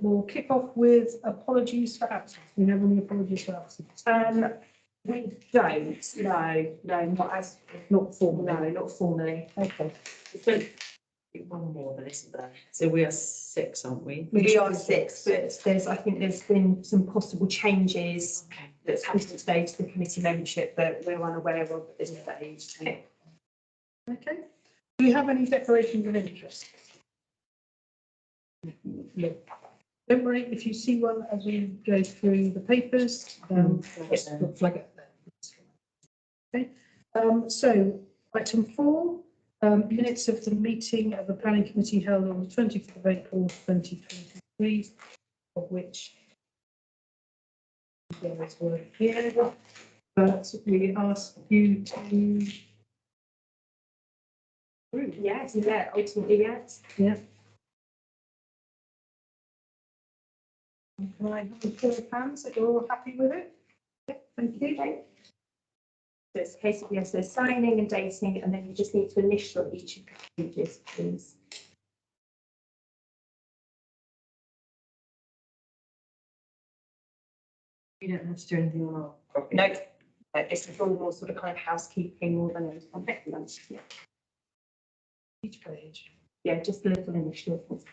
we'll kick off with apologies for absence. Do we have any apologies for absence? We don't. No, not formally. No, not formally. Okay. One more than isn't there? So we are 6, aren't we? We are 6, but I think there's been some possible changes Okay. that's happened today to the committee membership that we're unaware of at this stage. Okay. Do we have any declarations of interest? No. Don't worry, if you see one as we go through the papers, just flag it there. Okay. So item 4, minutes of the meeting of the planning committee held on the 25th of April 2023, of which there is one here, but we ask you to. Yes, yeah, ultimately, yes. Yeah. Can I have a show of hands that you're all happy with it? Yeah, thank you. Okay. So it's a case of, yes, there's signing and dating, and then you just need to initial each of the pages, please. We don't have to do anything on our property. No, this is all more sort of kind of housekeeping more than anything. Yeah. Each page. Yeah, just a little initial, please.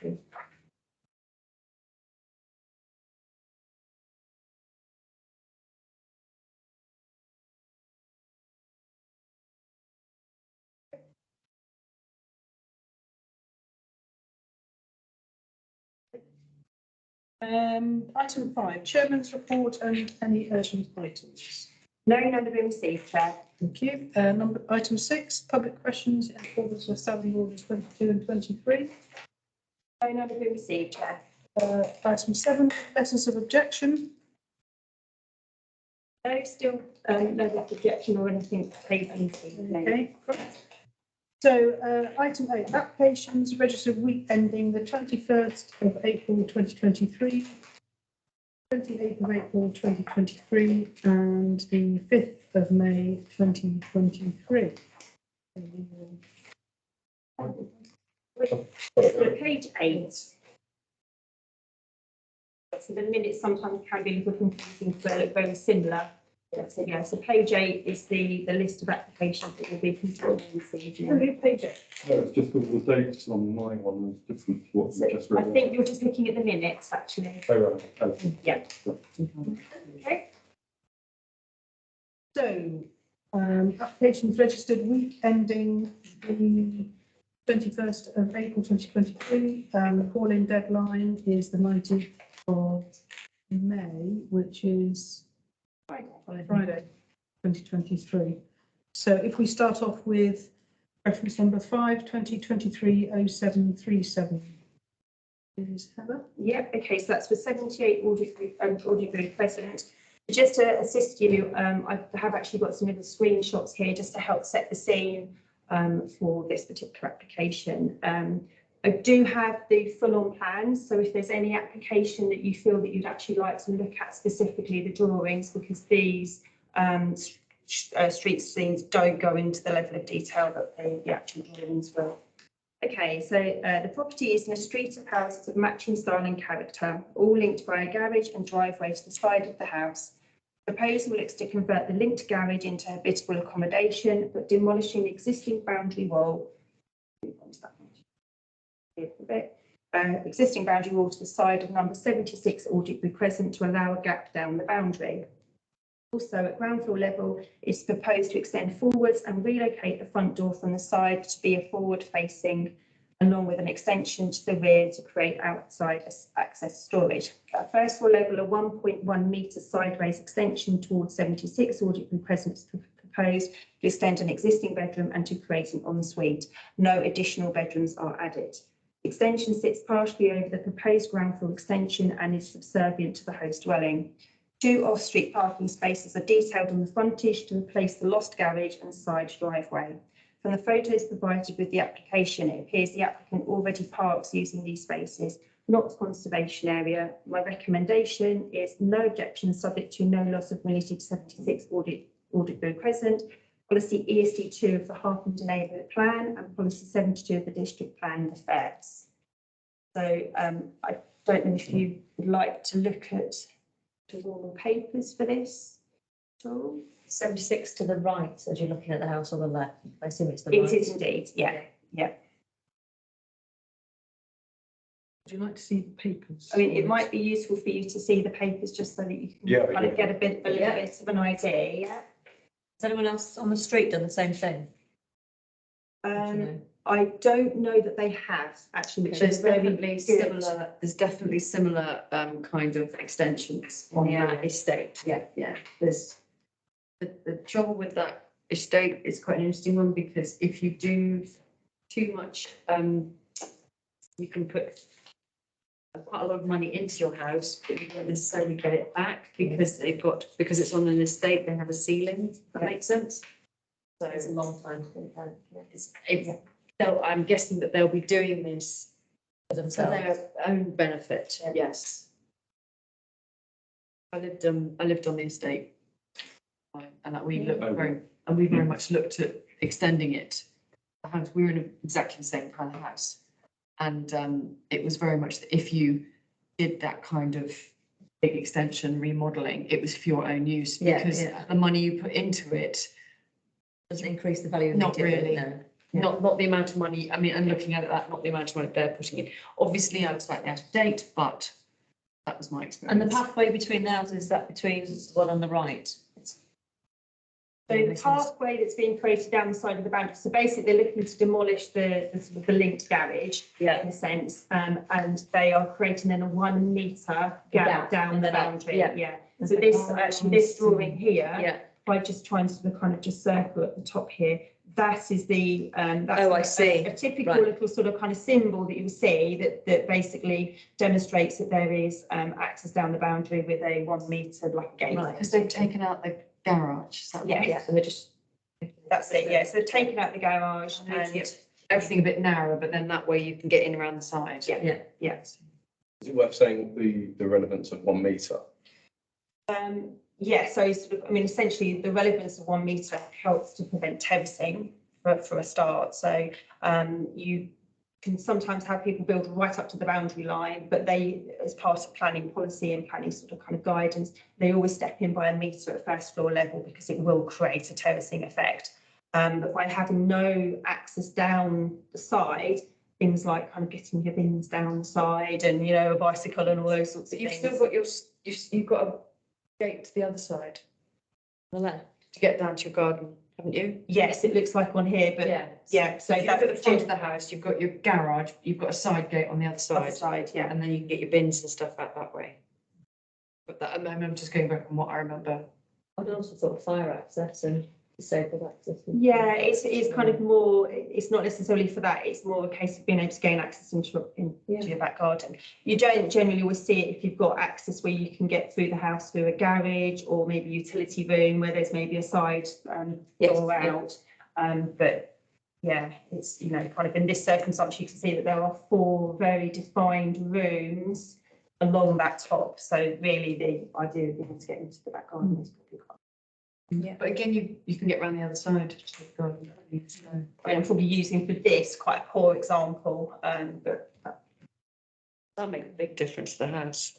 Item 5, Chairman's report and any urgent items. No, none have been received, Chair. Thank you. Item 6, public questions in accordance with Standing Orders 22 and 23. No, none have been received, Chair. Item 7, letters of objection. No, still no objection or anything taken. Okay. So item 8, applications registered week ending the 21st of April 2023, 28th of April 2023 and the 5th of May 2023. So page 8. So the minutes sometimes can be a little confusing, but look very similar. So yeah, so page 8 is the list of applications that will be considered this evening. Page 8. No, it's just that the dates on my one is different to what So you just I read. think you're just looking at the minutes, actually. Oh, right, okay. Yeah. Okay. So applications registered week ending the 21st of April 2023. The call-in deadline is the 19th of May, which is Friday 2023. So if we start off with reference number 5, 2023-0737. Is Heather? Yep, okay, so that's for 78 Audley Crescent. Just to assist you, I have actually got some little screenshots here just to help set the scene for this particular application. I do have the full-on plans, so if there's any application that you feel that you'd actually like to look at specifically the drawings, because these street scenes don't go into the level of detail that the actual drawings will. Okay, so the property is in a street of houses of matching style and character, all linked by a garage and driveway to the side of the house. The proposal looks to convert the linked garage into habitable accommodation, but demolishing the existing boundary wall. Existing boundary wall to the side of number 76 Audley Crescent to allow a gap down the boundary. Also, at ground floor level, it's proposed to extend forwards and relocate the front door from the side to be a forward facing, along with an extension to the rear to create outside access storage. At first floor level, a 1.1 metre sideways extension towards 76 Audley Crescent is proposed to extend an existing bedroom and to create an ensuite. No additional bedrooms are added. The extension sits partially over the proposed ground floor extension and is subservient to the host dwelling. 2 off-street parking spaces are detailed on the frontage to replace the lost garage and side driveway. From the photos provided with the application, it appears the applicant already parks using these spaces, not conservation area. My recommendation is no objection, subject to no loss of amenity to 76 Audley Crescent, policy ESD2 of the Harpenden Neighbourhood Plan and policy 72 of the District Plan of Affairs. So don't know if you would like to look at the wall papers for this at all. 76 to the right as you're looking at the house on the left. I assume it's the It right. is indeed, yeah. Would you like to see the papers? I mean, it might be useful for you to see the papers just so that you Yeah, can kind of yeah. get a little Yeah. bit of an idea. Has anyone else on the street done the same thing? Do you know? I don't know that they have actually, which There's is very definitely good. similar, there's definitely similar kind of extensions on that estate. Yeah. Yeah, there's, the trouble with that estate is quite an interesting one, because if you do too much, you can put quite a lot of money into your house, but you don't necessarily get it back, because because it's on an estate, they have a ceiling, if that makes sense. So It's a long time. To I'm guessing that they'll be doing this for for themselves. their own benefit, yes. I lived on the estate. And that we looked we very much looked at extending it. The house, we were in exactly the same kind of house. And it was very much that if you did that kind of big extension remodeling, it was for your own use, Yeah, because yeah. the money you put into it, Doesn't increase the value of Not it, really. no. not the amount of money, I mean, and looking at that, not the amount of money they're putting in. Obviously, I was slightly out of date, but that was my experience. And the pathway between the houses, is that between the one on the right? So the pathway that's being created down the side of the boundary, so basically they're looking to demolish the sort of the linked garage Yeah. in a sense, and they are creating then a 1 metre gap Gap, down and the then up, boundary, yeah. yeah. So this, actually, this drawing here, Yeah. by just trying to sort of kind of just circle at the top here, that is the, that's Oh, I see. a typical Right. little sort of kind of symbol that you will see that basically demonstrates that there is access down the boundary with a 1 metre like gate. Right. Because they've taken out the garage, is that Yeah. right? Yeah, and they're just. That's it, yeah. So they've taken out the garage and, Everything a bit narrower, but then that way you can get in around the side. Yeah. Yeah. yeah. Is it worth saying the relevance of 1 metre? Yeah, so sort of, I mean, essentially the relevance of 1 metre helps to prevent terracing for a start. So you can sometimes have people build right up to the boundary line, but they, as part of planning policy and planning sort of kind of guidance, they always step in by 1 metre at first floor level because it will create a terracing effect. But by having no access down the side, things like kind of getting your bins down the side and, you know, a bicycle and all those sorts But of you've things. still got you've got a gate to the other side The left. to get down to your garden, haven't you? Yes, it looks like on here, but yeah, so If you look at the that's front of the house, you've got your garage, you've got a side gate on the other other side, side, yeah. and then you can get your bins and stuff out that way. But that, I'm just going back on what I remember. I'd also thought of fire access and disabled access. Yeah, it's kind of more, it's not necessarily for that, it's more a case of being able to gain access into your back garden. You don't generally always see it if you've got access where you can get through the house through a garage or maybe utility room where there's maybe a side Yes, door yeah. out. But yeah, it's, you know, kind of in this circumstance, you can see that there are 4 very defined rooms along that top. So really the idea of being able to get into the back garden is probably quite. Yeah. But again, you can get around the other side to the garden. So. I'm probably using for this quite a poor example, but That'll make a big difference to the house.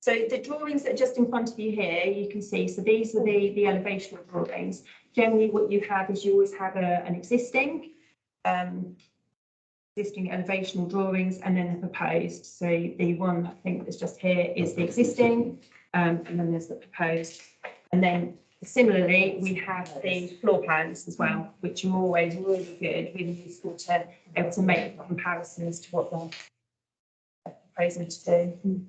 so the drawings that are just in front of you here, you can see, so these are the elevational drawings. Generally, what you have is you always have an existing elevational drawings and then the proposed. So the one I think that's just here is the existing, and then there's the proposed. And then similarly, we have the floor plans as well, which are always really good, really useful to be able to make comparisons to what they're proposing to do.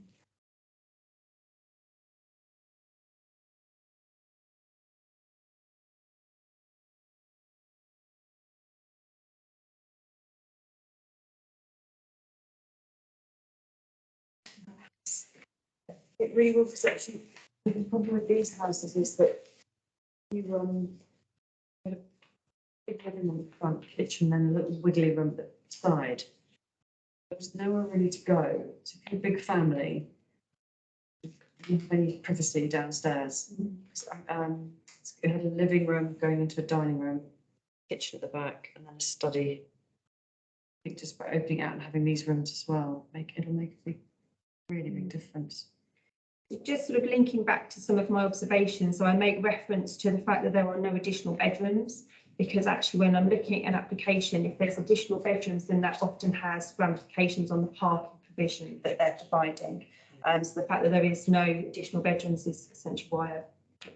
It really will, because actually, the problem with these houses is that you get a big living room at the front, kitchen, then a little wiggly room at the side. There's nowhere really to go. So if you're a big family, you don't have any privacy downstairs. It had a living room going into a dining room, kitchen at the back, and then a study. think just by opening out and having these rooms as well, it'll make a really big difference. Just sort of linking back to some of my observations, so I make reference to the fact that there are no additional bedrooms, because actually when I'm looking at an application, if there's additional bedrooms, then that often has ramifications on the parking provision that they're providing. So the fact that there is no additional bedrooms is essentially why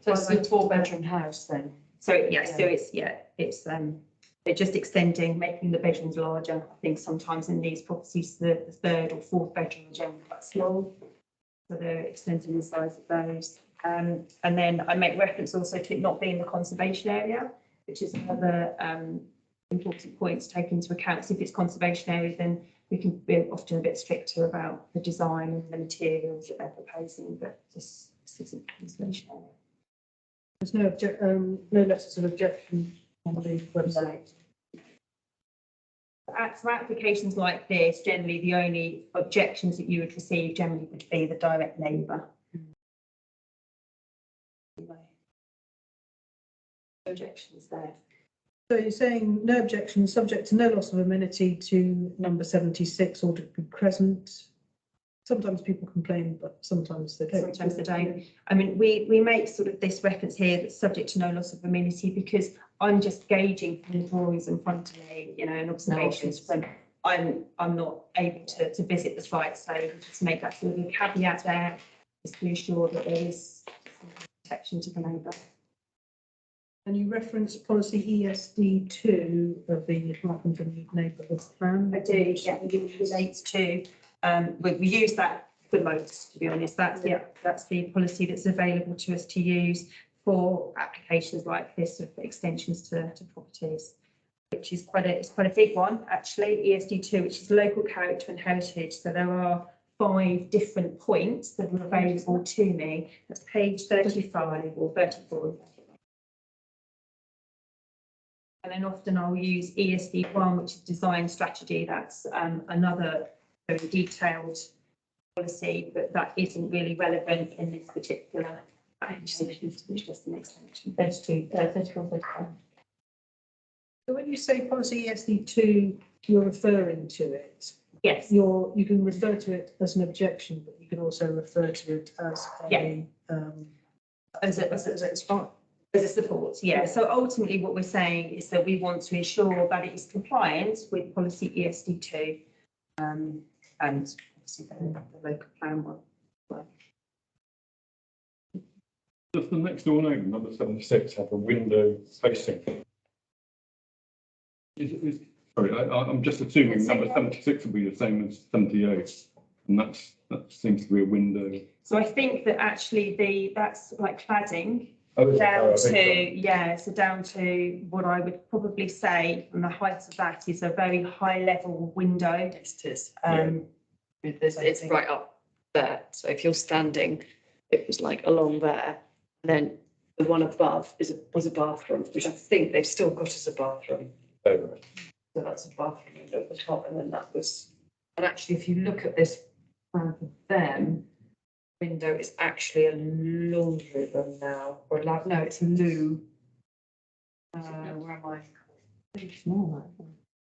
So it's a 4-bedroom house then? it's they're just extending, making the bedrooms larger. I think sometimes in these properties, the third or fourth bedroom are generally quite small. So they're extending the size of those. And then I make reference also to it not being the conservation area, which is another important point to take into account. So if it's conservation area, then we can be often a bit stricter about the design and the materials that they're proposing, but this isn't conservation area. There's no letters of objection on the website. For applications like this, generally the only objections that you would receive generally would be the direct neighbour. No objections there. So you're saying no objection, subject to no loss of amenity to number 76 Alderby Crescent. Sometimes people complain, but sometimes they don't. Sometimes they don't. I mean, we make sort of this reference here that's subject to no loss of amenity because I'm just gauging from the drawings in front of me, you know, and observations from I'm not able to visit the site, so just make that sort of caveat there, just to ensure that there is protection to the neighbour. And you reference policy ESD2 of the Apartment and Neighbourhood Plan. I do, yeah, it relates to, we use that the most, to be honest. That's the policy that's available to us to use for applications like this of extensions to properties, which is it's quite a big one, actually. ESD2, which is local character and heritage. So there are 5 different points that are available to me. That's page 35 or 34. And then often I'll use ESD1, which is design strategy. That's another very detailed policy, but that isn't really relevant in this particular application. It's just an extension. 34. So when you say policy ESD2, you're referring to it. Yes. You can refer to it as an objection, but you can also refer to it as a As a support, yeah. So ultimately what we're saying is that we want to ensure that it is compliant with policy ESD2 and obviously the local plan one. Does the next door neighbour, number 76, have a window facing? Sorry, I'm just assuming number 76 will be the same as 78, and that seems to be a window. So I think that actually that's like cladding. Oh, Down to what I would probably say, and the height of that is a very high level window. It is. It's right up there. So if you're standing, it was like along there. And then the one above was a bathroom, which I think they've still got as a bathroom. Oh, right. So that's a bathroom window at the top, and then that was. And actually, if you look at this plan for them, window is actually a laundry room now, or no, it's a loo. Where am I? Pretty small.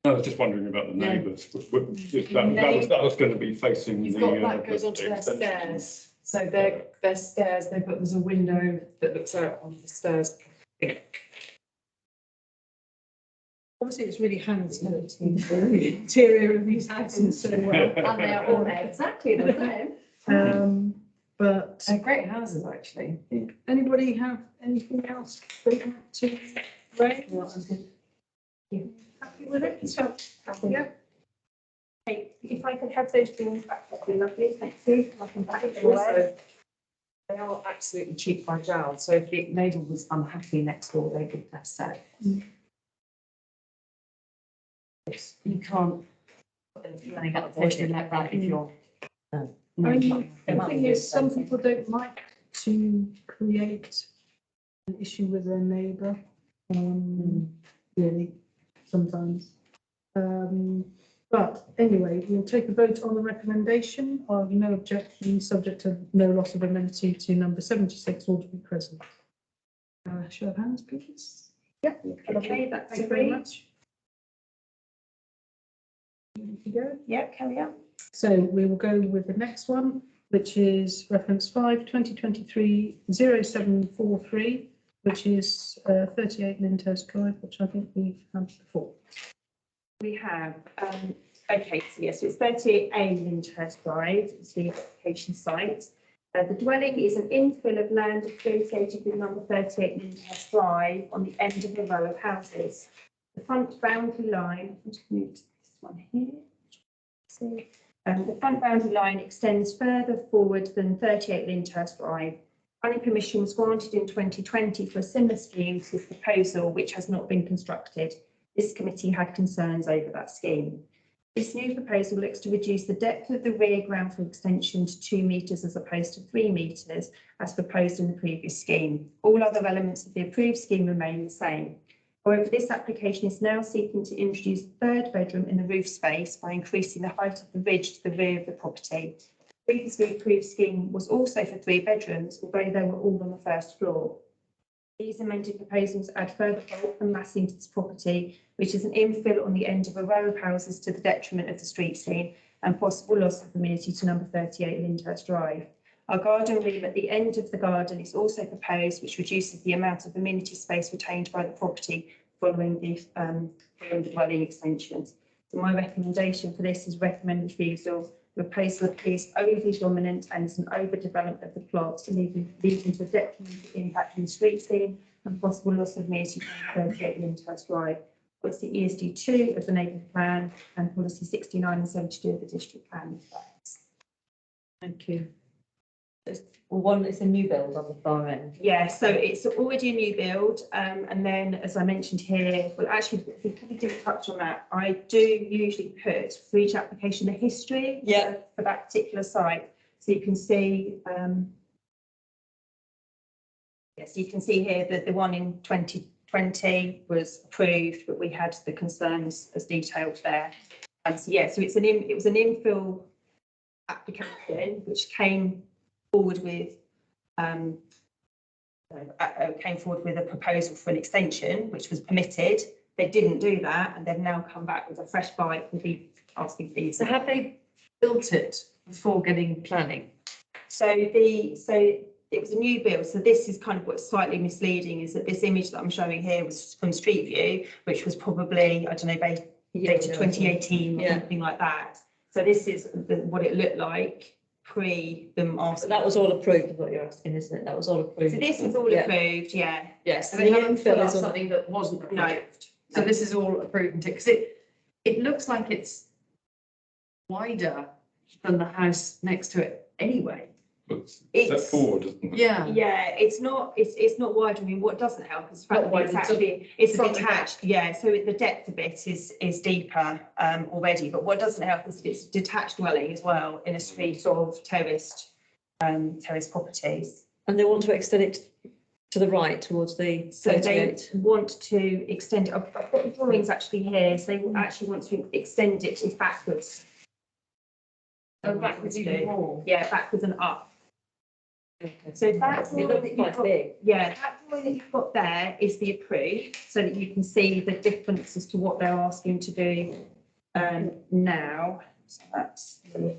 I was just wondering about the neighbours. That was going to be facing You've the. got that goes onto their extension. stairs. So their stairs, there's a window that looks out onto the stairs. obviously it's really hands on the interior of these houses so well. And they are all exactly the same. But They're great houses, actually. anybody have anything else they want to raise? Happy with it? So, yeah. Hey, if I could have those drawings back, that'd be lovely, thank you. I can pack it away. Also, they are absolutely cheap by jowl, so if the neighbour was unhappy next door, they would have said. You can't put anything up like that if you're. I mean, the thing is, some people don't like to create an issue with their neighbour, really, sometimes. But anyway, we'll take a vote on the recommendation of no objection, subject to no loss of amenity to number 76, Alderby Crescent. Show of hands, please. Yeah, Okay, that's thank you very much. You go. Yeah, carry on. So we will go with the next one, which is reference 5/2023/0743, which is 38 Lyndhurst Drive, which I think we've had before. We have, okay, so yes, it's 38A Lyndhurst Drive, it's the application site. The dwelling is an infill of land associated with number 38 Lyndhurst Drive on the end of a row of houses. The front boundary line, I'll just move to this one here. See, the front boundary line extends further forward than 38 Lyndhurst Drive. Planning permission was granted in 2020 for a similar scheme to this proposal, which has not been constructed. This committee had concerns over that scheme. This new proposal looks to reduce the depth of the rear ground floor extension to 2 metres as opposed to 3 metres as proposed in the previous scheme. All other elements of the approved scheme remain the same. However, this application is now seeking to introduce a third bedroom in the roof space by increasing the height of the ridge to the rear of the property. The previously approved scheme was also for 3 bedrooms, although they were all on the first floor. These amended proposals add further bulk and massing to this property, which is an infill on the end of a row of houses to the detriment of the street scene and possible loss of amenity to number 38 Lyndhurst Drive. Our garden room at the end of the garden is also proposed, which reduces the amount of amenity space retained by the property following the dwelling extensions. So my recommendation for this is recommend refusal. The proposal appears overly dominant and is an overdevelopment of the plots, leading to a detrimental impact on the street scene and possible loss of amenity to 38 Lyndhurst Drive. Policy ESD 2 of the neighbourhood plan and policy 69 and 72 of the district plan. Thank you. Well, one is a new build on the far end. Yeah, so it's already a new build, and then as I mentioned here, well, actually, we probably didn't touch on that. I do usually put for each application the history for that particular site, so you can see. Yes, you can see here that the one in 2020 was approved, but we had the concerns as detailed there. And so yeah, so it was an infill application which came forward with a proposal for an extension, which was permitted. They didn't do that, and they've now come back with a fresh bite and be asking fees. So have they built it before getting planning? So it was a new build. So this is kind of what's slightly misleading, is that this image that I'm showing here was from Street View, which was probably, I don't know, dated 2018 or something like that. So this is what it looked like pre them asking. So that was all approved, is what you're asking, isn't it? That was all approved. So this is all approved, yeah. Yes, And they the haven't put infill up is on- something that wasn't approved. No. So this is all approved and because it looks like it's wider than the house next to it anyway. But step It's- forward, isn't it? Yeah. Yeah, it's not wide. I mean, what doesn't help is the fact Not that wide, it's it's actually, it's front and detached, yeah, so the depth of it is deeper already, but what doesn't help is it's detached dwelling as well in a street of terraced properties. And they want to extend it to the right towards the So 38. they want to extend it, I've got the drawings actually here, so they actually want to extend it backwards. So backwards even more. Yeah, backwards and up. So that's It looks quite big. Yeah, that drawing that you've got there is the approved, so that you can see the difference as to what they're asking to do now. So that's So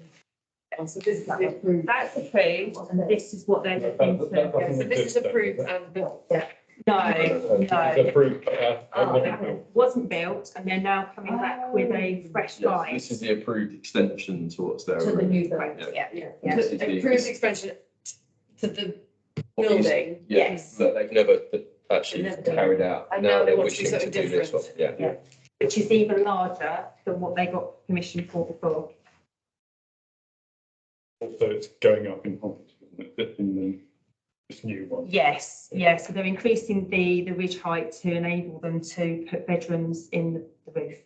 this is the approved. that's approved, and this is what they're looking to. So this is approved and built. No, It's no, approved, it wasn't built, and they're now coming back with a fresh Yes, bite. this is the approved extension to what's there. To the already. new build. Correct, yeah, Yeah. yeah. This is the- Approved expansion to the Obvious- building. Yes. That they've never actually They've never done carried out. And now they they're want to do wishing something do this different. one. Yeah. Which is even larger than what they got permission for before. Also, it's going up in height, isn't it, in this new one? Yes, yes, so they're increasing the ridge height to enable them to put bedrooms in the roof.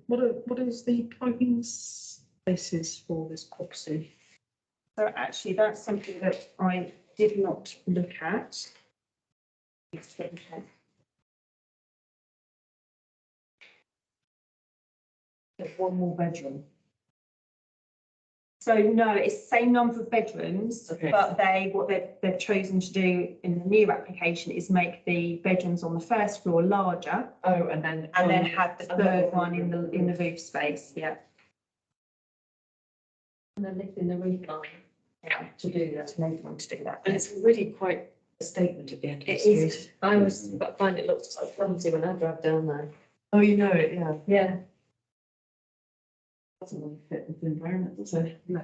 What is the parking spaces for this property? So actually, that's something that I did not look at. There's one more bedroom. So no, it's the same number of bedrooms, Okay. but what they've chosen to do in the new application is make the bedrooms on the first floor larger Oh, and then have the another third one in the roof space, yeah. And then lifting the roof line to do that. To enable them to do that. And it's really quite a statement at the end of the It street. is. I always find it looks so clumsy when I drive down there. Oh, you know it, yeah. Yeah. Doesn't really fit with the environment, does it? No.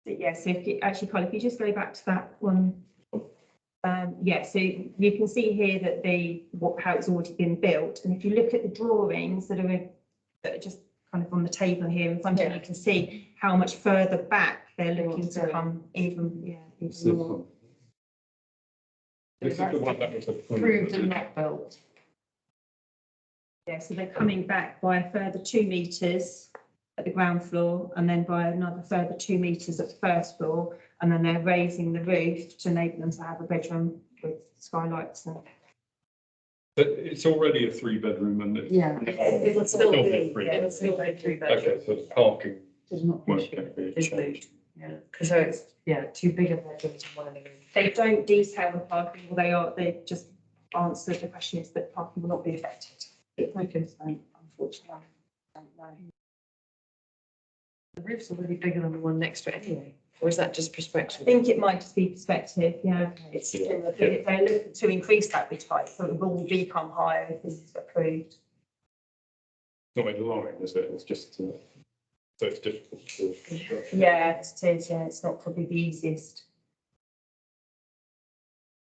Yeah, so if you, actually, Colin, if you just go back to that one. Yeah, so you can see here that how it's already been built, and if you look at the drawings that are just kind of on the table here in front of you, you can see how much further back they're looking to come even more. This is the one that was Approved and not built. Yeah, so they're coming back by a further 2 metres at the ground floor, and then by another further 2 metres at the first floor, and then they're raising the roof to enable them to have a bedroom with skylights and. But it's already a 3-bedroom and it's. Yeah. It will still be It will still be 3 bedrooms. Okay, so the parking Does not won't get be It's changed. Yeah, because it's, 2 bigger bedrooms and 1 in the room. They don't detail the parking, or they just answer the question is that parking will not be affected. Okay. So unfortunately, I don't know. The roof's already bigger than the one next to it anyway, or is that just I perspective? think it might just be perspective, yeah. It's, Yeah. they're looking to increase that with height, so it will become higher if this is approved. Not in line, is it? It's just, so it's difficult to. Yeah, it is, yeah, it's not probably the easiest.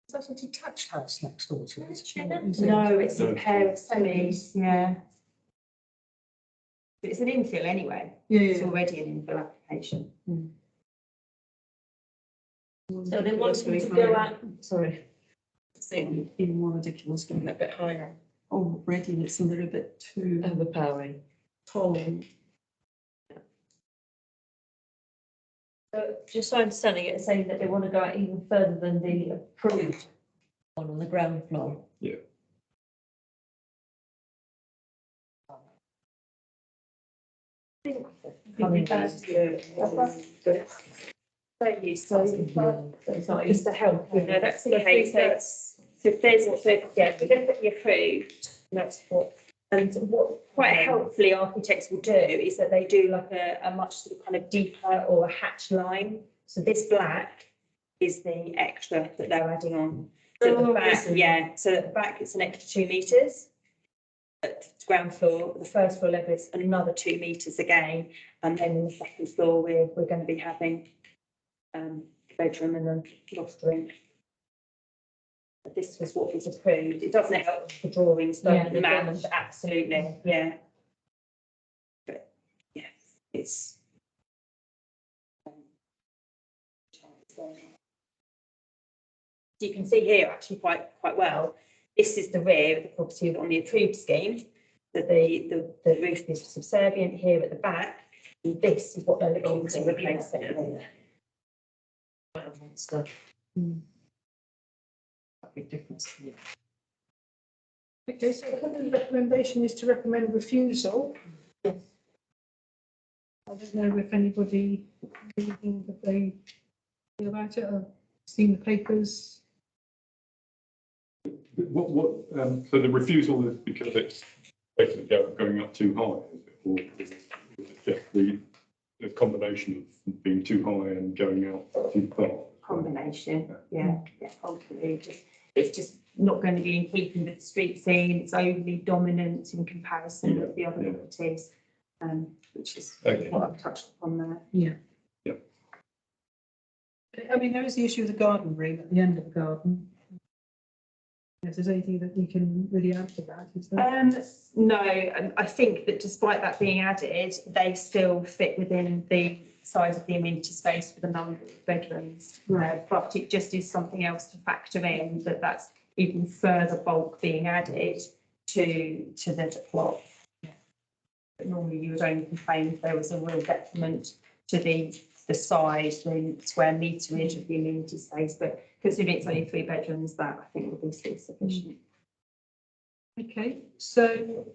Is that a detached house next door to it? No, it's a No. pair of semis, yeah. But it's an infill anyway, Yeah, it's yeah. already an infill application. So they want them to go out, sorry. It's even more ridiculous, going a bit higher, Already it's a little bit too overpowering. tall. So just so I'm understanding it, it's saying that they want to go out even further than the approved one on the ground floor. Yeah. Coming back to So useful. it's not Just to help, you know, that's the case, so if there's, if we look at the approved, that's what, and what quite helpfully architects will do is that they do like a much sort of kind of deeper or a hatch line. So this black is the extra that they're adding on. So at the back, yeah, so at the back it's an extra 2 metres. At the ground floor, the first floor level is another 2 metres again, and then in the second floor, we're going to be having bedroom and then loft room. But this was what was approved. It doesn't help with the drawings, Yeah, but the the map, drawings. absolutely, yeah. But yeah, it's. So you can see here actually quite well. This is the rear of the property on the approved scheme. That the roof is subservient here at the back, and this is what they're looking to replace it with. stuff. Big difference. Okay, so the recommendation is to recommend refusal. I don't know if anybody, anything that they feel about it, I've seen the papers. So the refusal is because it's basically going up too high, is it? Or is it just the combination of being too high and going out too far? Combination, yeah, ultimately, it's just not going to be in keeping with the street scene. It's overly dominant in comparison with the other properties, which is Okay. what I've touched upon there. I mean, there is the issue of the garden room at the end of the garden. If there's anything that we can really add to that, is there? No, I think that despite that being added, they still fit within the size of the amenity space for the number of bedrooms. But it just is something else to factor in, that's even further bulk being added to the plot. But normally you would only complain if there was a real detriment to the size, the square meterage of the amenity space, but considering it's only 3 bedrooms, that I think will be still sufficient. Okay, so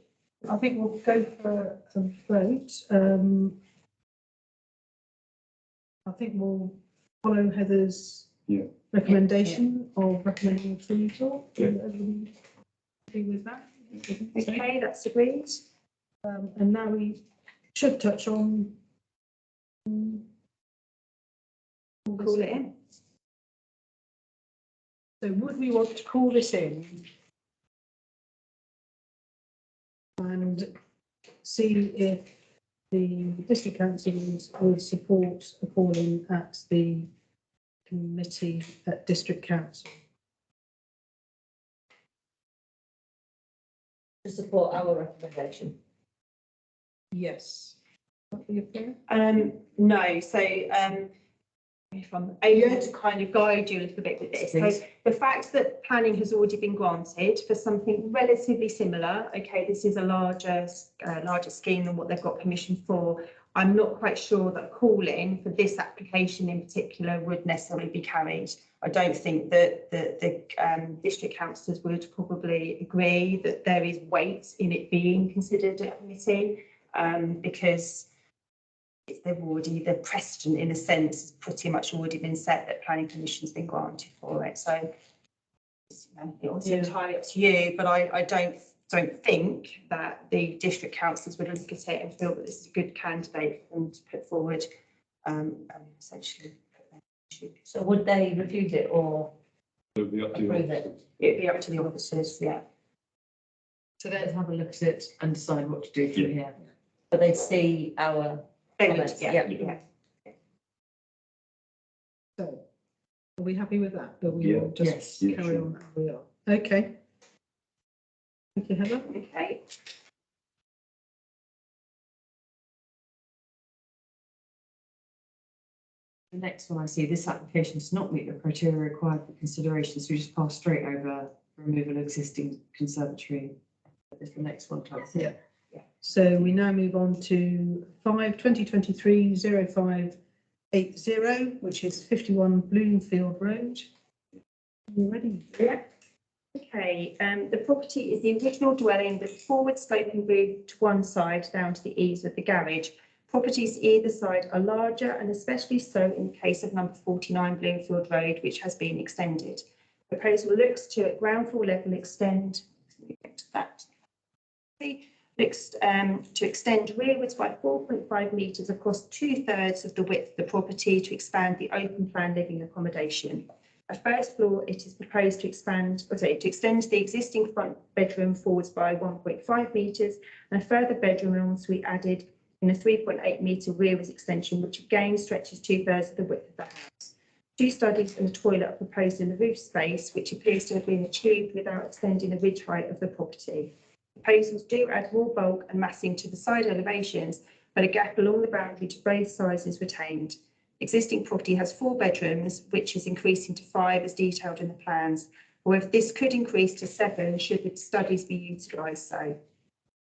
I think we'll go for a vote. I think we'll follow Heather's Yeah. recommendation of recommending approval. Yeah. Everybody happy with that? Okay, that's agreed. And now we should touch on. Call it in. So would we want to call this in? And see if the district councils would support a call-in at the committee at district council? To support our recommendation. Yes. That be okay? No, so, if I'm able to kind of guide you a little bit with this. So Please. the fact that planning has already been granted for something relatively similar, okay, this is a larger scheme than what they've got permission for. I'm not quite sure that calling for this application in particular would necessarily be carried. I don't think that the district councillors would probably agree that there is weight in it being considered a committee, because they've already, the precedent in a sense has pretty much already been set that planning permission's been granted for it. So it's entirely up to you, but I don't think that the district councillors would look at it and feel that this is a good candidate for them to put forward, and essentially. So would they refuse it or It'll be up to you. approve it? It'd be up to the officers, yeah. So let's have a look at it and decide what to do from Yeah. here. But they'd see our, They would, Comments, yeah, yeah. yeah. So, are we happy with that? That we Yeah. will just Yes. Yeah, carry sure. on how we are? Okay. Thank you, Heather. Okay. The next one I see, this application does not meet the criteria required for consideration, so we just pass straight over removal of existing conservatory. Is the next one, Claire? Yeah. So we now move on to 2023-0580, which is 51 Bloomfield Road. Are you ready? Yeah. Okay, the property is the original dwelling with forward sloping roof to one side down to the eaves of the garage. Properties either side are larger and especially so in the case of number 49 Bloomfield Road, which has been extended. Proposal looks to at ground floor level extend, let me get to that. Looks to extend rearwards by 4.5 metres across 2/3 of the width of the property to expand the open plan living accommodation. At first floor, it is proposed to extend the existing front bedroom forwards by 1.5 metres and a further bedroom and ensuite added in a 3.8 metre rearwards extension, which again stretches 2/3 of the width of the house. 2 studies and a toilet are proposed in the roof space, which appears to have been achieved without extending the ridge height of the property. Proposals do add more bulk and massing to the side elevations, but a gap along the boundary to both sides is retained. Existing property has 4 bedrooms, which is increasing to 5 as detailed in the plans. However, this could increase to 7 should the studies be utilised so.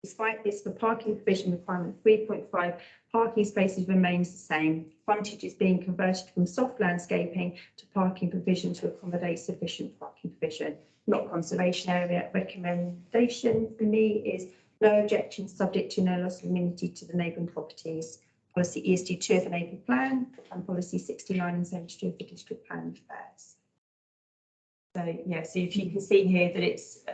Despite this, the parking provision requirement 3.5 parking spaces remains the same. Frontage is being converted from soft landscaping to parking provision to accommodate sufficient parking provision. Not conservation area. Recommendation for me is no objection subject to no loss of amenity to the neighbouring properties. Policy ESD2 of the neighbourhood plan and policy 69 and 72 of the district plan affairs. So yeah, so if you can see here that it's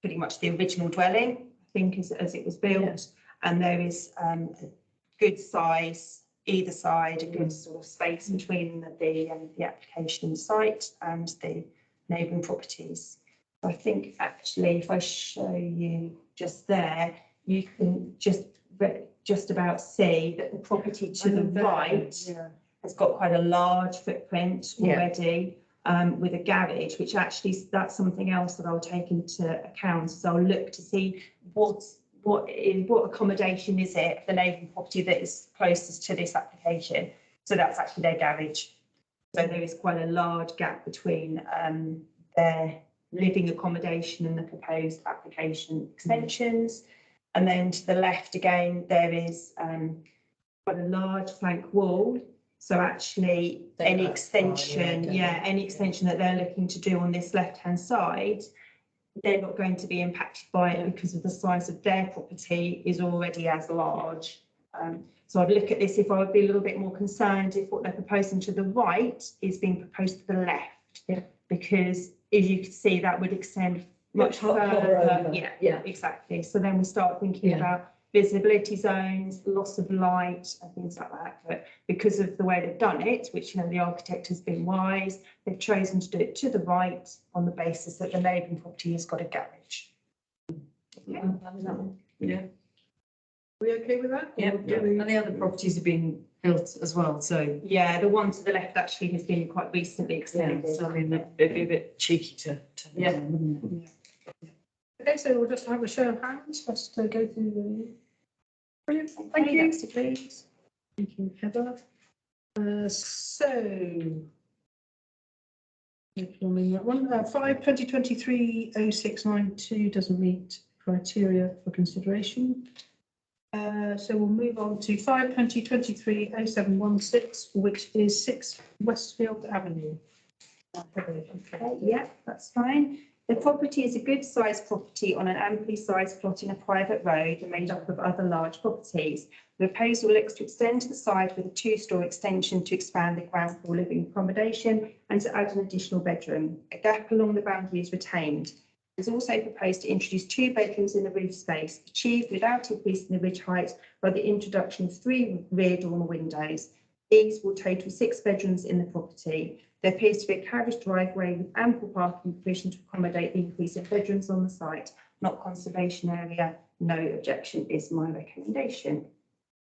pretty much the original dwelling, I think, as it was built, and there is a good size either side, a good sort of space between the application site and the neighbouring properties. I think actually, if I show you just there, you can just about see that the property to the right has got quite a large footprint already. With a garage, which actually that's something else that I'll take into account. So I'll look to see what accommodation is it, the neighbouring property that is closest to this application. So that's actually their garage. So there is quite a large gap between their living accommodation and the proposed application extensions. And then to the left again, there is quite a large flank wall. So actually, any extension, any extension that they're looking to do on this left-hand side they're not going to be impacted by it because of the size of their property is already as large. So I'd look at this if I would be a little bit more concerned if what they're proposing to the right is being proposed to the left. Yeah. Because as you can see, that would extend much Hover further. over. Yeah, Yeah. exactly. So then we start thinking Yeah. about visibility zones, loss of light and things like that. But because of the way they've done it, which, you know, the architect has been wise, they've chosen to do it to the right on the basis that the neighbouring property has got a garage. Yeah. Are we okay with that? Yeah, Or do we- and the other properties have been built as well, so, Yeah, the one to the left actually has been quite recently yeah, extended. so I mean, it'd be a bit cheeky to. Yeah. Wouldn't it? Okay, so we'll just have a show of hands, just to go through the. Brilliant, thank Okay, you. that's agreed. Thank you, Heather. So. Informing that one, 5/2023/0692 doesn't meet criteria for consideration. So we'll move on to 5/2023/0716, which is 6 Westfield Avenue. Okay, yeah, that's fine. The property is a good sized property on an amply sized plot in a private road and made up of other large properties. The proposal looks to extend to the side with a 2-storey extension to expand the ground floor living accommodation and to add an additional bedroom. A gap along the boundary is retained. It is also proposed to introduce 2 bedrooms in the roof space, achieved without increasing the ridge height by the introduction of 3 rear dormer windows. These will total 6 bedrooms in the property. There appears to be a carriage driveway with ample parking provision to accommodate the increase in bedrooms on the site, not conservation area. No objection is my recommendation.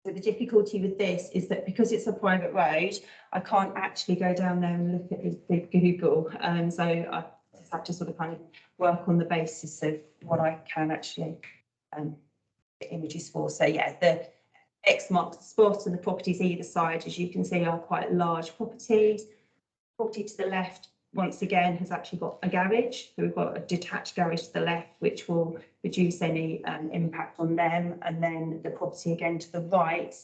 So the difficulty with this is that because it's a private road, I can't actually go down there and look at this big Google. So I just have to sort of kind of work on the basis of what I can actually the images for. So yeah, the X marks the spot and the properties either side, as you can see, are quite large properties. Property to the left, once again, has actually got a garage. So we've got a detached garage to the left, which will reduce any impact on them. And then the property again to the right,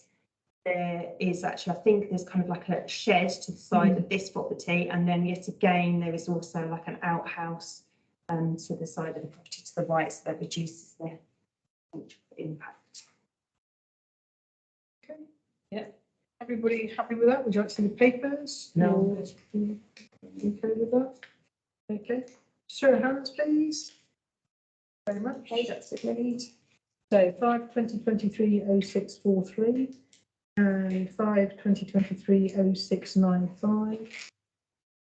there is actually, I think there's kind of like a shed to the side of this property. And then yet again, there is also like an outhouse to the side of the property to the right, so that reduces the impact. Okay. Yeah. Everybody happy with that? Would you like to see the papers? No. Or- Okay with that? Okay. Show of hands, please. Very much. Okay, that's agreed. So 5/2023/0643 and 5/2023/0695.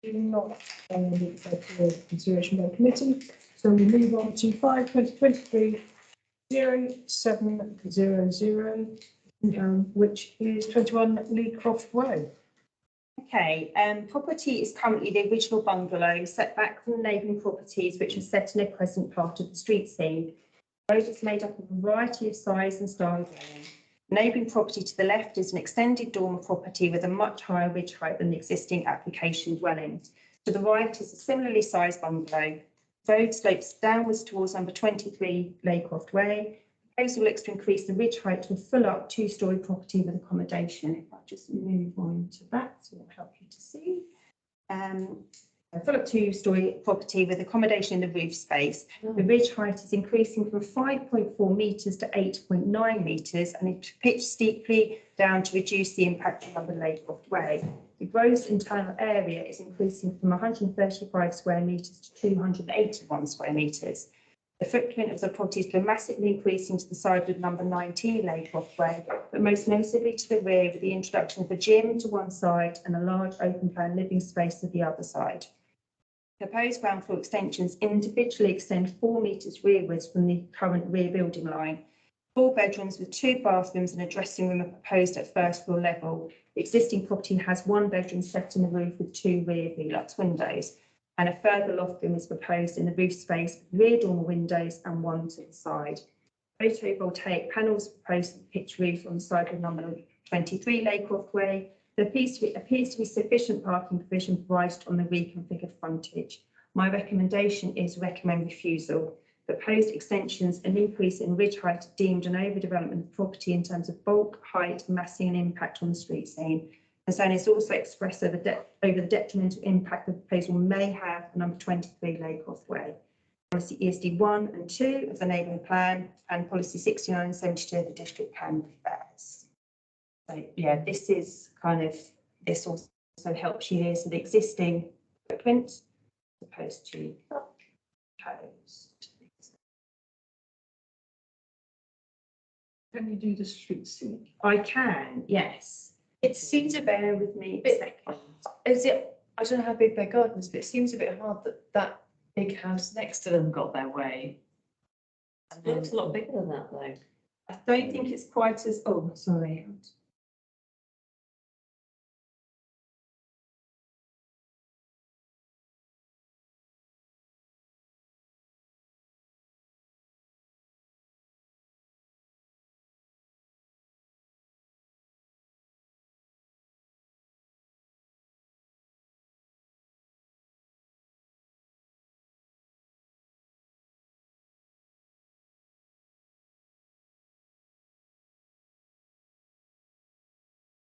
Do not meet criteria for consideration by committee. So we move on to 5/2023/0700, which is 21 Lee Croft Way. Okay, property is currently the original bungalow set back from the neighbouring properties which are set in a present part of the street scene. The road is made up of a variety of size and style dwelling. The neighbouring property to the left is an extended dormer property with a much higher ridge height than the existing application dwelling. To the right is a similarly sized bungalow. The road slopes downwards towards number 23 Laycroft Way. Proposal looks to increase the ridge height to a full up 2-storey property with accommodation. If I just move on to that, so it'll help you to see. A full up 2-storey property with accommodation in the roof space. The ridge height is increasing from 5.4 metres to 8.9 metres and it's pitched steeply down to reduce the impact on the Laycroft Way. The gross internal area is increasing from 135 square metres to 281 square metres. The footprint of the property is dramatically increasing to the side of number 19 Laycroft Way, but most notably to the rear with the introduction of a gym to one side and a large open plan living space to the other side. Proposed ground floor extensions individually extend 4 metres rearwards from the current rear building line. 4 bedrooms with 2 bathrooms and a dressing room are proposed at first floor level. The existing property has 1 bedroom set in the roof with 2 rear Velux windows. And a further loft room is proposed in the roof space with rear dormer windows and 1 to the side. Photovoltaic panels proposed for the pitch roof on the side of number 23 Laycroft Way. There appears to be sufficient parking provision provided on the reconfigured frontage. My recommendation is recommend refusal. Proposed extensions and increase in ridge height are deemed an overdevelopment of property in terms of bulk, height, massing and impact on the street scene. Concern is also expressed over the detrimental impact the proposal may have on number 23 Laycroft Way. policy ESD 1 and 2 of the neighbourhood plan, and policy 69 and 72 of the district plan of affairs. So yeah, this is kind of, this also helps you here, so the existing footprint as opposed to proposed. Can you do the street scene? I can, yes. It seems a bit, Bear with me a Bit- second. is it, I don't know how big their garden is, but it seems a bit hard that that big house next to them got their way. And It then- looks a lot bigger than that though. I don't think it's quite as, oh, sorry.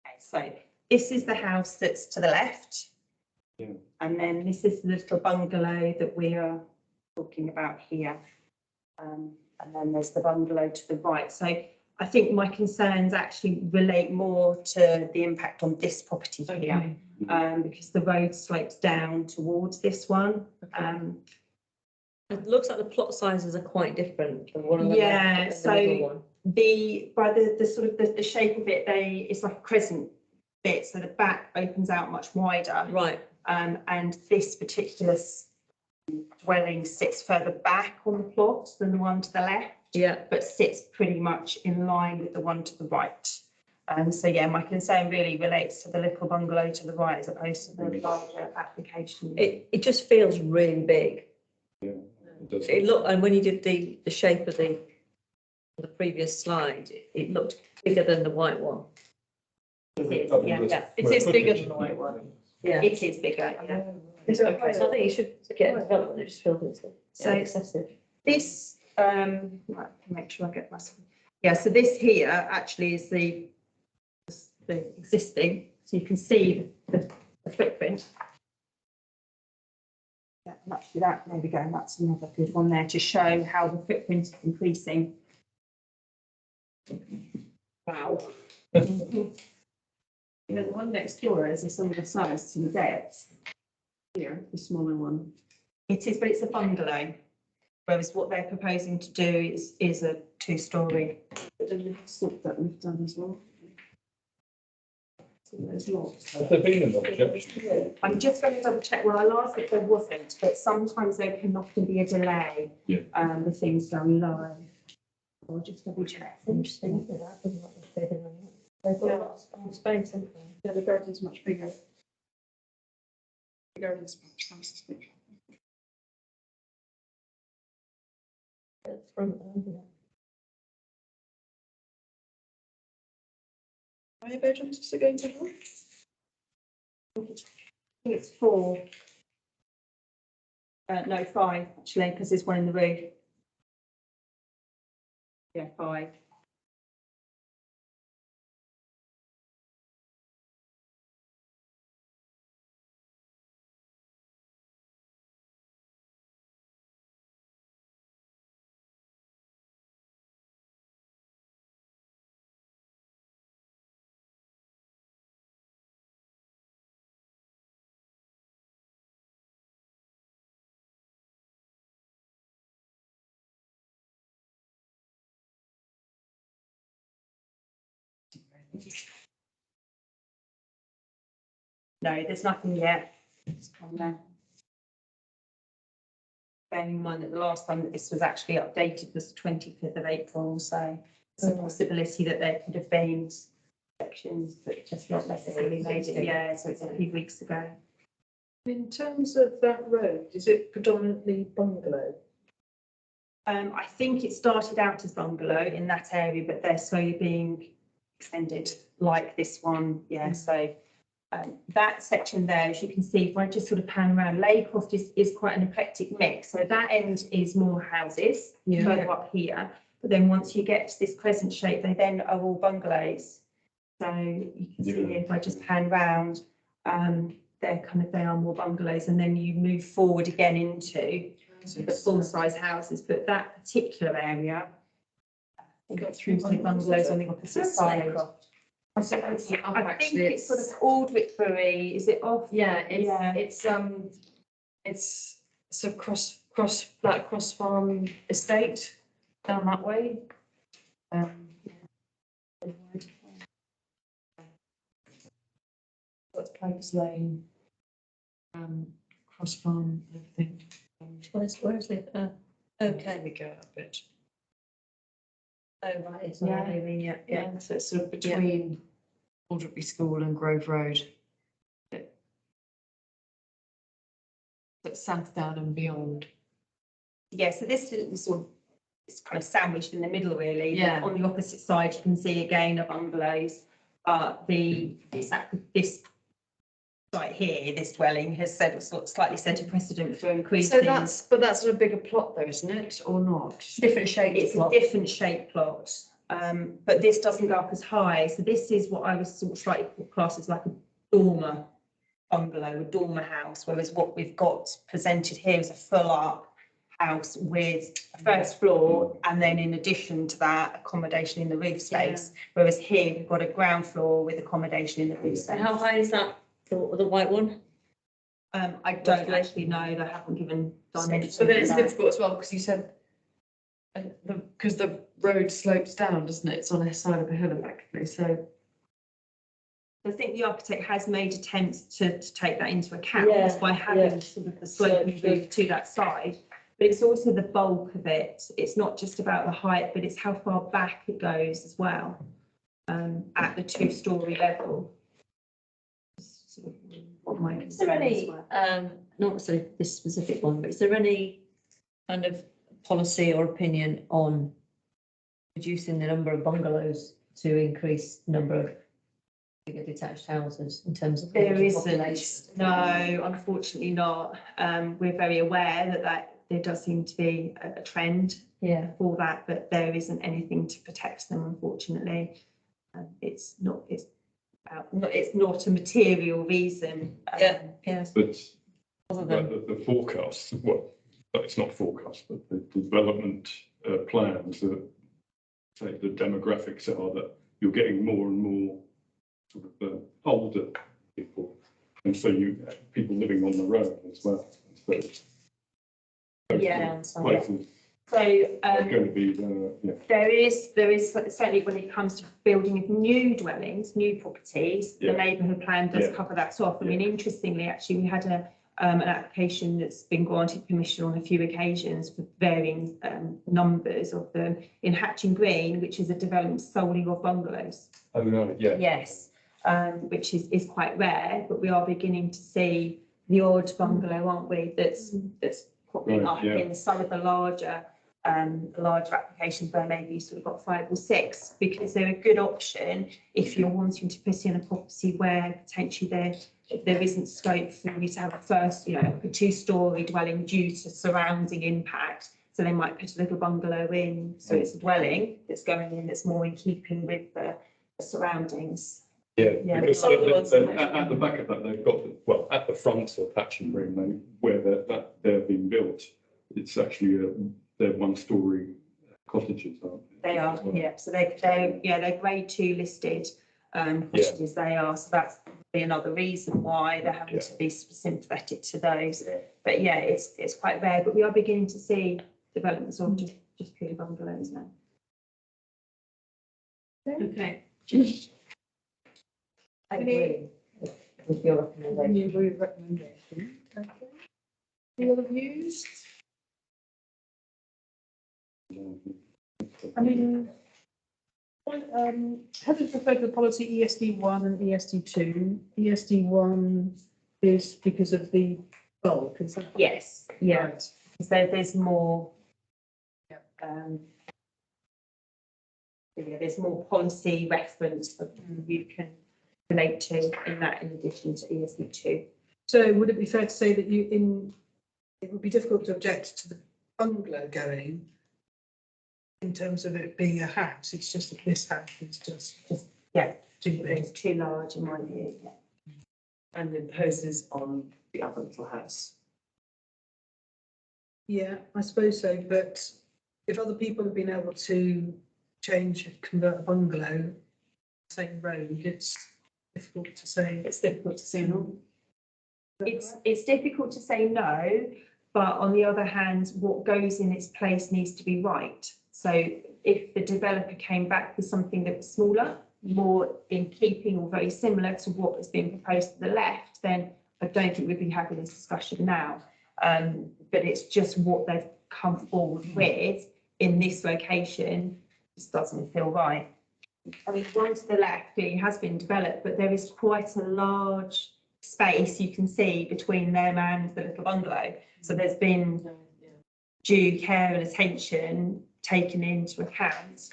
Okay, so this is the house that's to the left. Yeah. And then this is the little bungalow that we are talking about here. And then there's the bungalow to the right. So I think my concerns actually relate more to the impact on this property here. Okay. Because the road slopes down towards this one. It looks like the plot sizes are quite different from one of the Yeah, left and the middle so- one. By the sort of the shape of it, it's like a crescent bit, so the back opens out much wider. Right, And this particular dwelling sits further back on the plot than the one to the left, yeah. but sits pretty much in line with the one to the right. So yeah, my concern really relates to the little bungalow to the right as opposed to the larger application. It just feels really big. Yeah. It does. It looked, and when you did the shape of the previous slide, it looked bigger than the white one. Yeah, It is bigger than the white one. Yeah. it is bigger, yeah. Is it Okay, so I think you should get a development, it just feels So- excessive. This, right, make sure I get myself. Yeah, so this here actually is the existing, so you can see the footprint. Yeah, and actually that, there we go, that's another good one there to show how the footprint is increasing. Wow. You know, the one next door is a similar size to the depth. Here, the smaller one. It is, but it's a bungalow, whereas what they're proposing to do is a two-storey. But then they've swapped that we've done as well. So there's lots. Has there been an objection? I'm just going to double check, well, I last looked there wasn't, but sometimes there can often be a delay. Yeah. With things going live. I'll just double check. Interesting. They've got a lot of space, haven't they? Yeah, the garden's much bigger. The garden's much nicer. At the front, isn't it? How many bedrooms is it going to have? I think it's 4. No, 5, actually, because there's one in the roof. Yeah, 5. No, there's nothing yet. It's on there. Bearing in mind that the last time that this was actually updated was the 25th of April, so there's a possibility that there could have been sections that just not necessarily made it, yeah, so it's a few weeks ago. In terms of that road, is it predominantly bungalow? I think it started out as bungalow in that area, but they're slowly being extended like this one, yeah, so that section there, as you can see, if I just sort of pan around, Laycroft is quite an eclectic mix. So that end is more houses further up here. But then once you get to this crescent shape, they then are all bungalows. So you can see if I just pan round, they are more bungalows. And then you move forward again into the full-size houses, but that particular area, they've got 3 bungalows on the opposite side. I think it's sort of Aldwick-Bury, is it off? Yeah, Yeah. it's a cross farm estate down that way. That's Pipes Lane. Cross farm, I think. Where's it? Okay. We go a bit. Oh, right, it's Yeah. I mean, yeah. Yeah, so it's sort of between Aldricby School and Grove Road. But Southdown and beyond. Yeah, so this is sort of, it's kind of sandwiched in the middle, really. Yeah. On the opposite side, you can see again the bungalows, but this site here, this dwelling has slightly set a precedent for increasing. So but that's a bigger plot though, isn't it, or not? Different shape, it's a different shape plot, but this doesn't go up as high. So this is what I was sort of slightly classed as like a dormer bungalow, a dormer house, whereas what we've got presented here is a full up house with a first floor and then in addition to that accommodation in the roof space, whereas here we've got a ground floor with accommodation in the roof space. And how high is that, the white one? I don't actually know, they haven't given dimensions. But then it's for that. difficult as well, because you said, because the road slopes down, doesn't it? It's on a side of a hill effectively, so. I think the architect has made attempts to take that into account Yeah, by having yeah. sort of the sloping roof to that side. But it's also the bulk of it. It's not just about the height, but it's how far back it goes as well, at the 2-storey level. Sort of what my Is there concerns any, were. not necessarily this specific one, but is there any kind of policy or opinion on reducing the number of bungalows to increase the number of bigger detached houses in terms of? There population? isn't, no, unfortunately not. We're very aware that there does seem to be a trend Yeah, for that, but there isn't anything to protect them, unfortunately. It's not a material reason. Yeah. yes. But Other than, the forecast, well, it's not forecast, but the development plans that say the demographics are that you're getting more and more sort of older people, and so people living on their own as well. So Yeah. places So are going to be there is certainly when it comes to building of new dwellings, new properties, the Yeah. neighbourhood plan does Yeah. cover that off. I mean, interestingly, actually, we had an application that's been granted permission on a few occasions for varying numbers of them in Hatching Green, which is a development solely of bungalows. Oh no, yeah. Yes, which is quite rare, but we are beginning to see the odd bungalow, aren't we? That's popping Right, up yeah. in some of the larger applications where maybe you sort of got 5 or 6, because they're a good option if you're wanting to put in a property where potentially there isn't scope for you to have a first, a 2-storey dwelling due to surrounding impact. So they might put a little bungalow in, so it's a dwelling that's going in that's more in keeping with the surroundings. Yeah, Yeah, because some of the ones- at the back of that, they've got, well, at the front of Hatching Green, where they're being built, it's actually, they're 1-storey cottages, aren't they? They are, yeah, so they're grade 2 listed cottages, they are, so that's probably another reason why they're having to be sympathetic to those. Yeah. But yeah, it's quite rare, but we are beginning to see developments of just purely bungalows now. okay. I agree with your recommendation. Okay. Any other views? I mean, Heather's referred to the policy ESD1 and ESD2. ESD1 is because of the bulk, is that Yes, yeah, right? because there's more. There's more policy reference that you can relate to in that, in addition to ESD2. So would it be fair to say that it would be difficult to object to the bungalow going in terms of it being a house? It's just that this house is just Yeah. too big. It's too large in my view. Yeah. And imposes on the other little house. Yeah, I suppose so, but if other people have been able to convert a bungalow, same road, it's difficult to say. It's difficult to say no. It's difficult to say no, but on the other hand, what goes in its place needs to be right. So if the developer came back with something that was smaller, more in keeping or very similar to what has been proposed to the left, then I don't think we'd be having this discussion now. But it's just what they've come forward with in this location just doesn't feel right. I mean, one to the left clearly has been developed, but there is quite a large space you can see between them and the little bungalow. So there's been due care and attention taken into account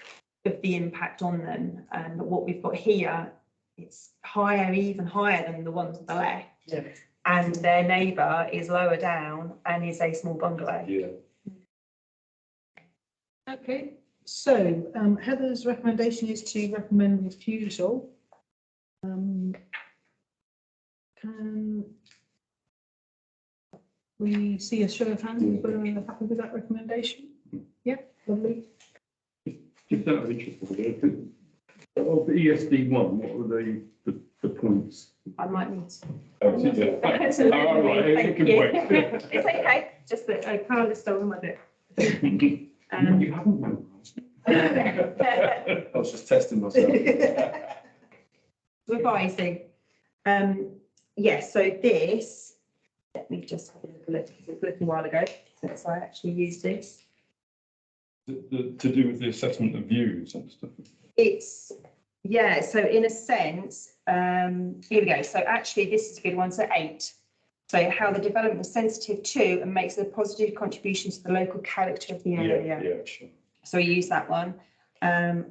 of the impact on them. But what we've got here, it's higher, even higher than the one to the left. Yeah. And their neighbour is lower down and is a small bungalow. Yeah. Okay, so Heather's recommendation is to recommend refusal. Can we see a show of hands, whether we're happy with that recommendation? Yeah, lovely. Just out of interest, of the ESD one, what were the points? I might need to. Oh, yeah. Oh, right, it Thank can you. wait. It's okay, just that Carl has stolen my bit. You haven't memorised. I was just testing myself. Revising. Yes, so this, let me just have a little look, because it's a little while ago since I actually used this. To do with the assessment of views and stuff. It's, yeah, so in a sense, here we go. So actually, this is a good one, so 8. So how the development is sensitive to and makes a positive contribution to the local character of the area. Yeah, sure. So we use that one. I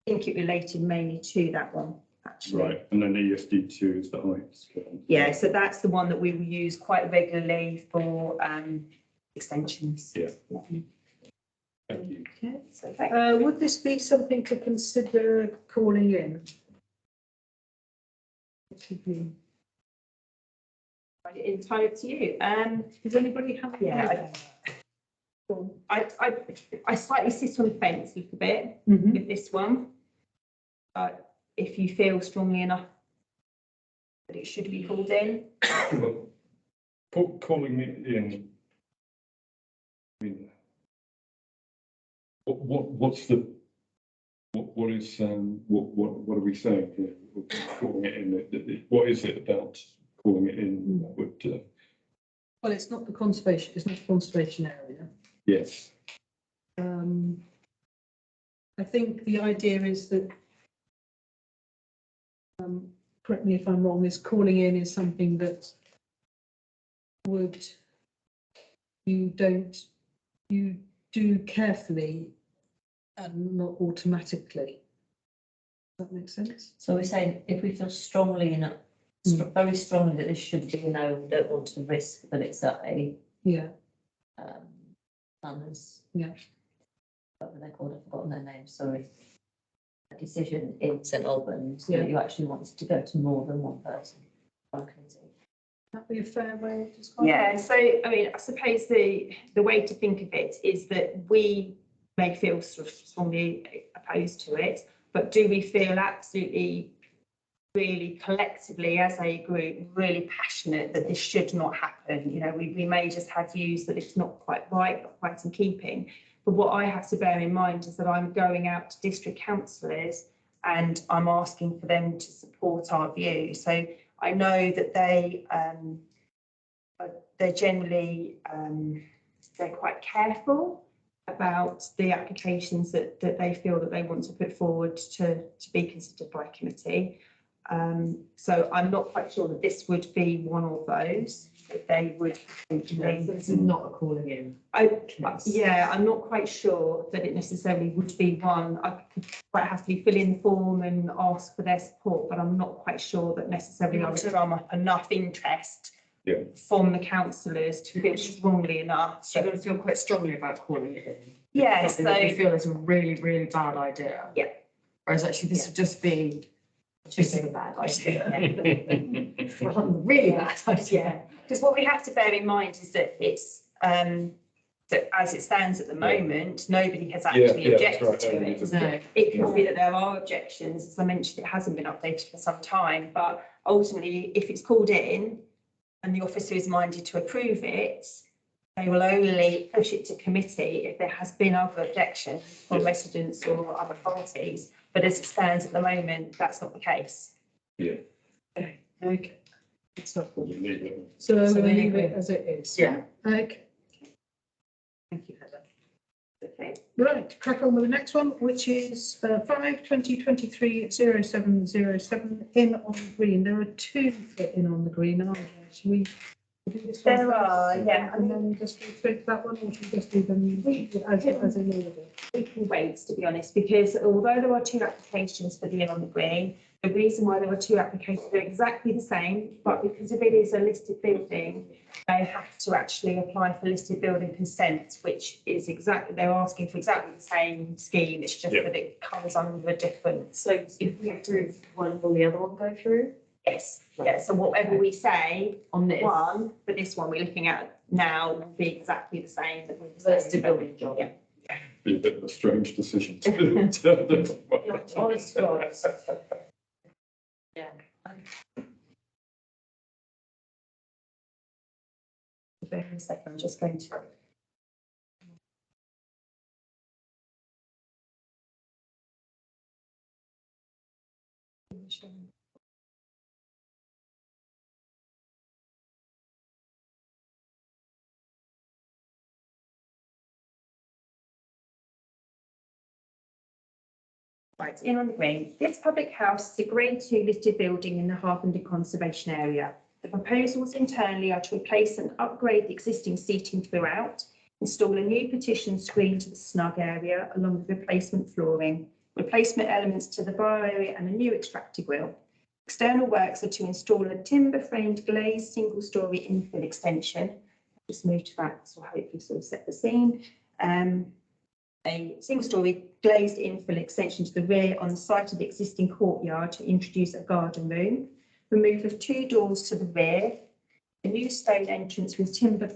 think it related mainly to that one, actually. Right, and then ESD 2 is the height scale. Yeah, so that's the one that we will use quite regularly for extensions. Yeah. Thank you. Okay. So thank Would this be something to consider calling in? entirely up to you. Does anybody have? Yeah, I slightly sit on the fence a little bit Mhm. with this one. But if you feel strongly enough that it should be called in, Calling it in. I mean, what's the, what are we saying here? Calling it in, what is it about calling it in that would, Well, it's not the conservation, it's not a conservation area. yes, I think the idea is that, correct me if I'm wrong, is calling in is something that would, you do carefully and not automatically. Does that make sense? So we're saying if we feel strongly enough, very strongly that this should be a no, we don't want to risk that it's a Yeah, planners. Yeah. What were they called? I've forgotten their name, sorry. A decision in St Albans Yeah. that you actually wanted to go to more than one person. that'd be a fair way of describing. yeah, so I mean, I suppose the way to think of it is that we may feel sort of strongly opposed to it, but do we feel absolutely, really collectively as a group, really passionate that this should not happen? You know, we may just have views that it's not quite right, not quite in keeping. But what I have to bear in mind is that I'm going out to district councillors and I'm asking for them to support our view. So I know that they're generally, they're quite careful about the applications that they feel that they want to put forward to be considered by committee. So I'm not quite sure that this would be one of those, that they would potentially. So this is not a calling in. Yeah, I'm not quite sure that it necessarily would be one. I could quite happily fill in the form and ask for their support, but I'm not quite sure that necessarily I would drum up enough interest from the councillors to feel strongly enough. So you're going to feel quite strongly about calling it in. Yeah, Something that we feel is a really, really bad idea. Yeah. Whereas actually this would just be Which is a bad idea. Well, really bad idea. Yeah, because what we have to bear in mind is that it's, that as it stands at the moment, nobody has actually Yeah, that's objected right. to it. No. It could be that there are objections, as I mentioned, it hasn't been updated for some time, but ultimately, if it's called in and the officer is minded to approve it, they will only push it to committee if there has been other objections from Yeah. residents or other parties. But as it stands at the moment, that's not the case. Okay. It's not You need it. So So we'll we leave it agree. as it is. Yeah. Okay, Thank you, Heather. Okay. right, crack on with the next one, which is 5/2023/0707 in on green. There are two for in on the green, aren't there? Should we do this one There first are, yeah. And then just go through to that one, or should we just do them as in order? Equal weights, to be honest, because although there are two applications for the in on the green, the reason why there are two applications, they're exactly the same, but because if it is a listed building, they have to actually apply for listed building consent, which is exactly, they're asking for exactly the same scheme, it's just Yeah. that it comes under a different, So if we approve one, will the other one go through yes, yeah, so whatever we say, on this? one, but this one we're looking at now will be exactly the same. Listed building job. Yeah. Be a bit of a strange decision to do. Honest to God. Yeah. Bear with me a second, I'm just going to. Right, in on the green. This public house is a Grade 2 listed building in the Harpenden Conservation Area. The proposals internally are to replace and upgrade the existing seating throughout, install a new partition screen to the snug area along with replacement flooring, replacement elements to the bar area and a new extractor grille. External works are to install a timber-framed glazed single-storey infill extension. Just move to that, so hopefully sort of set the scene. A single-storey glazed infill extension to the rear on the site of the existing courtyard to introduce a garden room. Remove of two doors to the rear, a new stone entrance with timber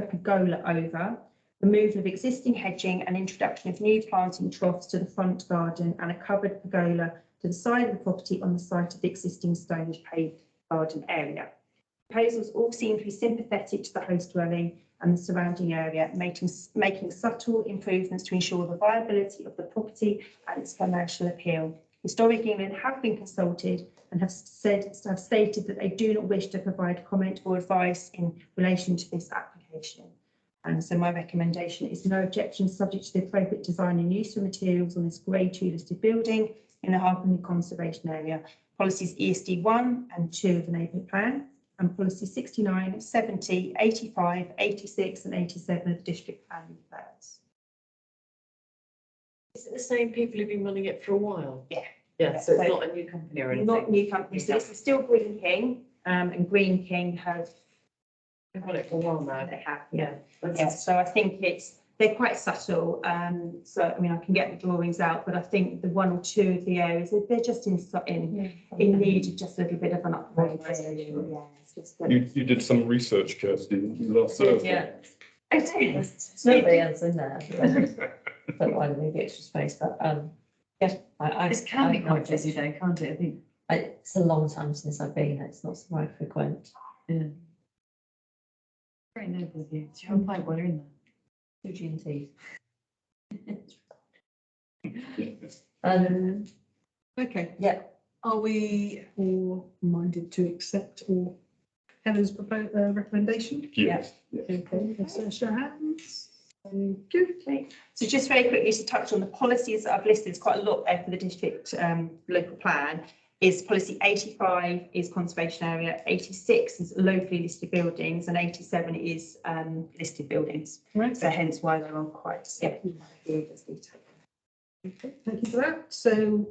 pergola over, removal of existing hedging and introduction of new planting troughs to the front garden and a covered pergola to the side of the property on the site of the existing stone paved garden area. Proposals all seem to be sympathetic to the host dwelling and the surrounding area, making subtle improvements to ensure the viability of the property and its commercial appeal. Historic England have been consulted and have stated that they do not wish to provide comment or advice in relation to this application. And so my recommendation is no objection subject to the appropriate design and use of materials on this Grade 2 listed building in the Harpenden Conservation Area. Policies ESD 1 and 2 of the neighbourhood plan, and policy 69, 70, 85, 86 and 87 of the district planning plans. Is it the same people who've been running it for a while? Yeah. Yeah, so it's So- not a new company or anything? Not new companies, so this is still Green King, and Green King have, They've run it for a while now. they have, yeah. Yeah. Yeah, so I think they're quite subtle, so I mean, I can get the drawings out, but I think the one or two of the areas, they're just in need of just a little bit of an upgrade. Yeah, it's just that- You did some research, Kirsty, didn't you, last Thursday? Yeah, I do. there's nobody else in there. Don't mind the extra space, but, yeah, I. This can be I- quite busy though, can't it? I think. It's a long time since I've been, it's not so very frequent. Yeah. Very noble of you. Do you have a pipe while you're in there? 2 G&T. Okay. Yeah. Are we all minded to accept or Heather's recommendation? Yes. Okay, let's show hands. Thank you. Okay. So just very quickly to touch on the policies that I've listed, there's quite a lot there for the district local plan. Is policy 85 is conservation area, 86 is locally listed buildings, and 87 is listed buildings. Right. So hence why they're on quite separate. Okay, thank you for that. So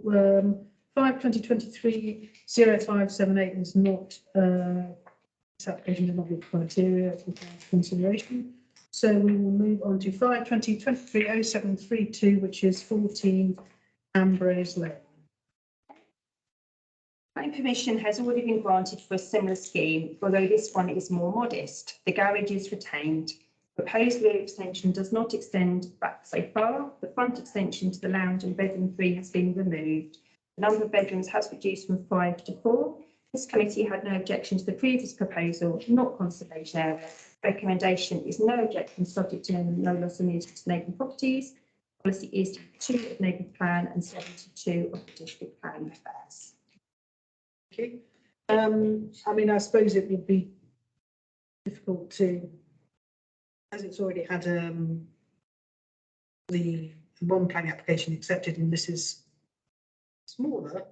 5/2023/0578 is not, this application does not meet criteria for consideration. So we will move on to 5/2023/0732, which is 14 Ambrose Lane. Planning permission has already been granted for a similar scheme, although this one is more modest. The garage is retained. Proposed rear extension does not extend back so far. The front extension to the lounge and bedroom 3 has been removed. The number of bedrooms has reduced from 5 to 4. This committee had no objection to the previous proposal, not conservation area. Recommendation is no objection, subject to no loss of immunity to neighbouring properties. Policy is 2 of the neighbourhood plan and 72 of the district plan affairs. Thank you. I mean, I suppose it would be difficult to, as it's already had the one planning application accepted, and this is smaller.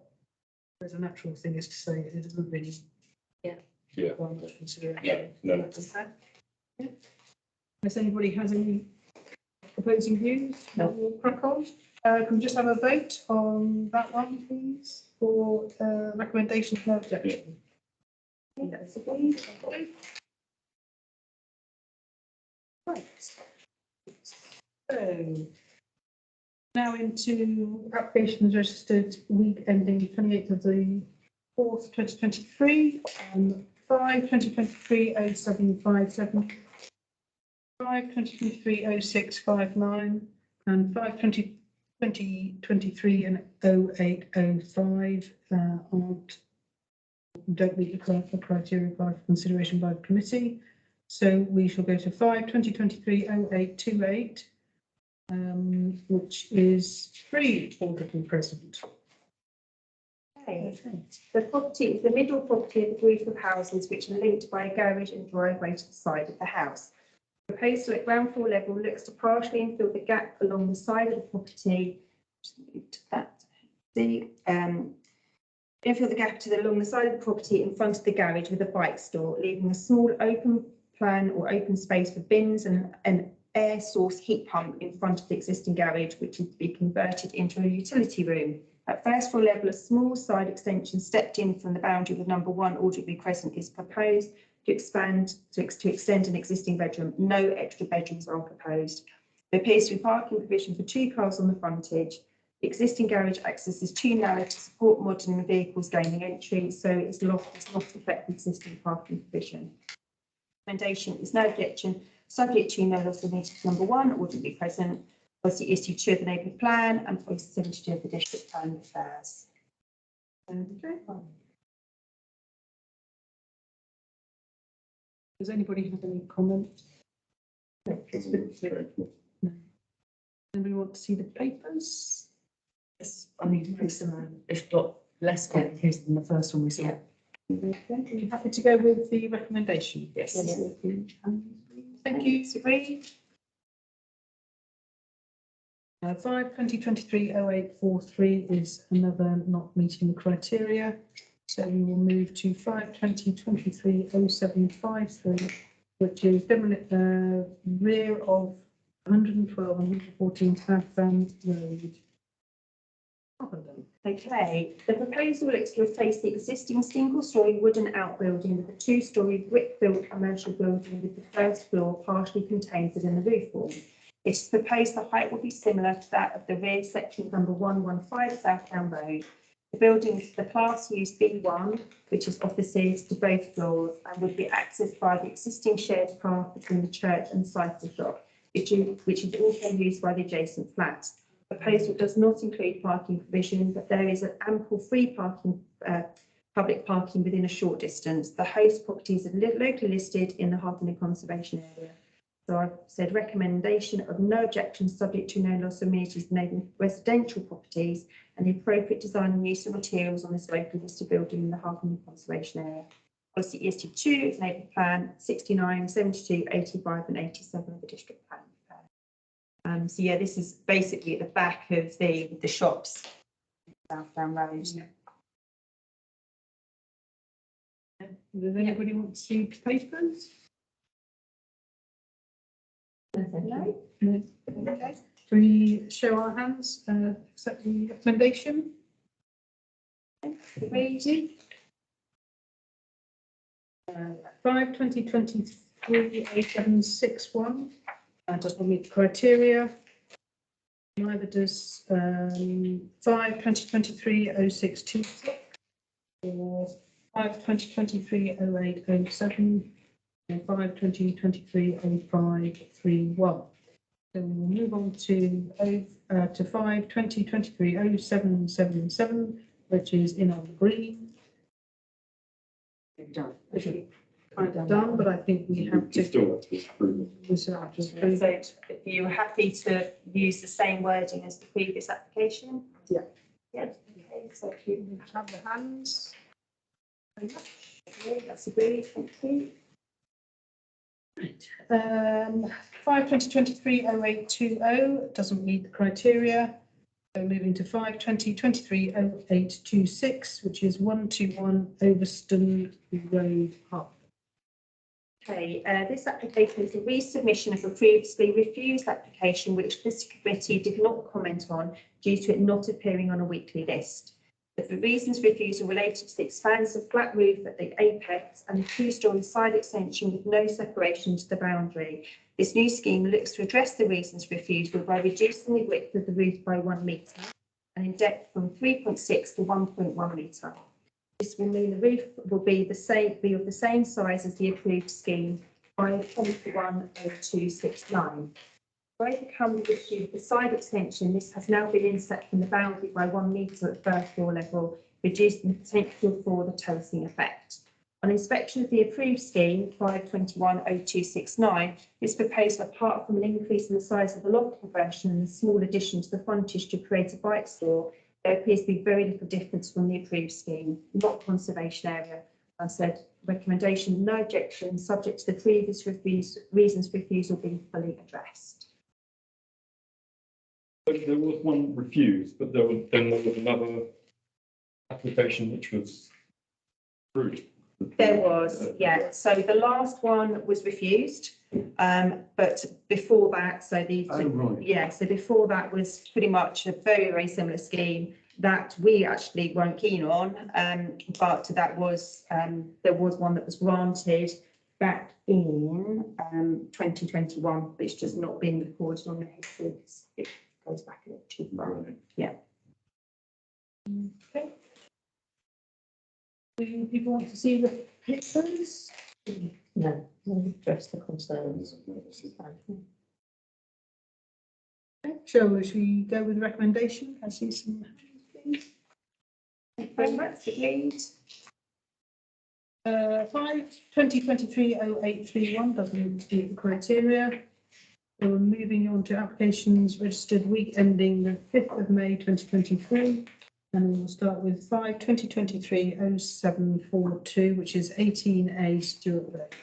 There's a natural thing is to say it doesn't really. Yeah. Yeah. require much consideration. Yeah, no. Yeah. Unless anybody has any opposing views, we'll crack on. Can we just have a vote on that one, please, for recommendation of no objection? Yes, agreed. Right. So now into applications registered week ending 28th of the 4th, 2023, 5/2023/0757, 5/2023/0659, and 5/2023 and 0805 don't meet the criteria required for consideration by the committee. So we shall go to 5/2023/0828, which is 3 orderly present. Okay. The property is the middle property of a group of houses which are linked by a garage and driveway to the side of the house. The proposal at ground floor level looks to partially infill the gap along the side of the property. Infill the gap along the side of the property in front of the garage with a bike store, leaving a small open plan or open space for bins and an air source heat pump in front of the existing garage, which is to be converted into a utility room. At first floor level, a small side extension stepped in from the boundary with number 1 Alderby Crescent is proposed to extend an existing bedroom. No extra bedrooms are proposed. There appears to be parking provision for 2 cars on the frontage. The existing garage access is too narrow to support modern vehicles gaining entry, so its loft does not affect the existing parking provision. Recommendation is no objection, subject to no loss of immunity to number 1 Alderby Crescent. Policy is 2 of the neighbourhood plan and policy 72 of the district plan affairs. Okay. Does anybody have any comment? No. Anybody want to see the papers? Yes, I mean, pretty similar, if not less complicated than the first one we saw. Yeah. Okay, are you happy to go with the recommendation? Yes. Thank you, agreed. 5/2023/0843 is another not meeting the criteria. So we will move to 5/2023/0753, which is rear of 112 and 114 Southbound Road. Okay, the proposal looks to replace the existing single-storey wooden outbuilding with a 2-storey brick-built commercial building with the first floor partially contained within the roof form. It is proposed the height will be similar to that of the rear section number 115 Southdown Road. The building is the class use B1, which is offices to both floors and would be accessed by the existing shared path between the church and cycle shop, which is also used by the adjacent flats. The proposal does not include parking provision, but there is an ample free parking, public parking within a short distance. The host properties are locally listed in the Hartland Conservation Area. So I've said recommendation of no objection subject to no loss of amenities neighbouring residential properties and the appropriate design and use of materials on this locally listed building in the Hartland Conservation Area. Policy EST 2 is neighbourhood plan 69, 72, 85 and 87 of the district plan. So yeah, this is basically at the back of the shops, Southdown Road. Does anybody want to see the papers? No? Okay. Do we show our hands, accept the recommendation? Agreed. 5/2023/0761 does not meet the criteria. Neither does 5/2023/0626. for 5/2023/08/07 and 5/2023/05/31. So we will move on to 5/2023/07/77, which is in on green. Done. Kind of done, but I think we have You to. still have to approve it. We still have to So approve it. if you're happy to use the same wording as the previous application? Yeah. Yeah, okay, so if you Have the hands. very much, okay, that's agreed, thank you. 5/2023/08/20 doesn't meet the criteria. So moving to 5/2023/08/26, which is 121 Overston Road, Hull. Okay, this application is a resubmission of a previously refused application which this committee did not comment on due to it not appearing on a weekly list. The reasons for refusal related to the expansive flat roof at the apex and the two-storey side extension with no separation to the boundary. This new scheme looks to address the reasons for refusal by reducing the width of the roof by 1 metre and in depth from 3.6 to 1.1 metre. This will mean the roof will be of the same size as the approved scheme by 210269. To overcome the issue of the side extension, this has now been inset from the boundary by 1 metre at first floor level, reducing the potential for the terracing effect. On inspection of the approved scheme 5/210269, this proposal, apart from an increase in the size of the loft conversion and a small addition to the frontage to create a bike store, there appears to be very little difference from the approved scheme, not conservation area. I said recommendation, no objection, subject to the previous reasons for refusal being fully addressed. There was one refused, but there was another application which was approved. There was, yeah. So the last one was refused, but before that, so the Oh, right. yeah, so before that was pretty much a very, very similar scheme that we actually weren't keen on, but that was there was one that was granted back in 2021, but it's just not been recorded on the history. It goes back a little too far. Right. Okay. Do people want to see the pictures? No, we'll address the concerns. Okay, shall we go with recommendation? Can I see some hands, please? Thank you very much, agreed. 5/2023/08/31 doesn't meet the criteria. So we're moving on to applications registered week ending the 5th of May 2023. And we'll start with 5/2023/07/42, which is 18A Stuart Road.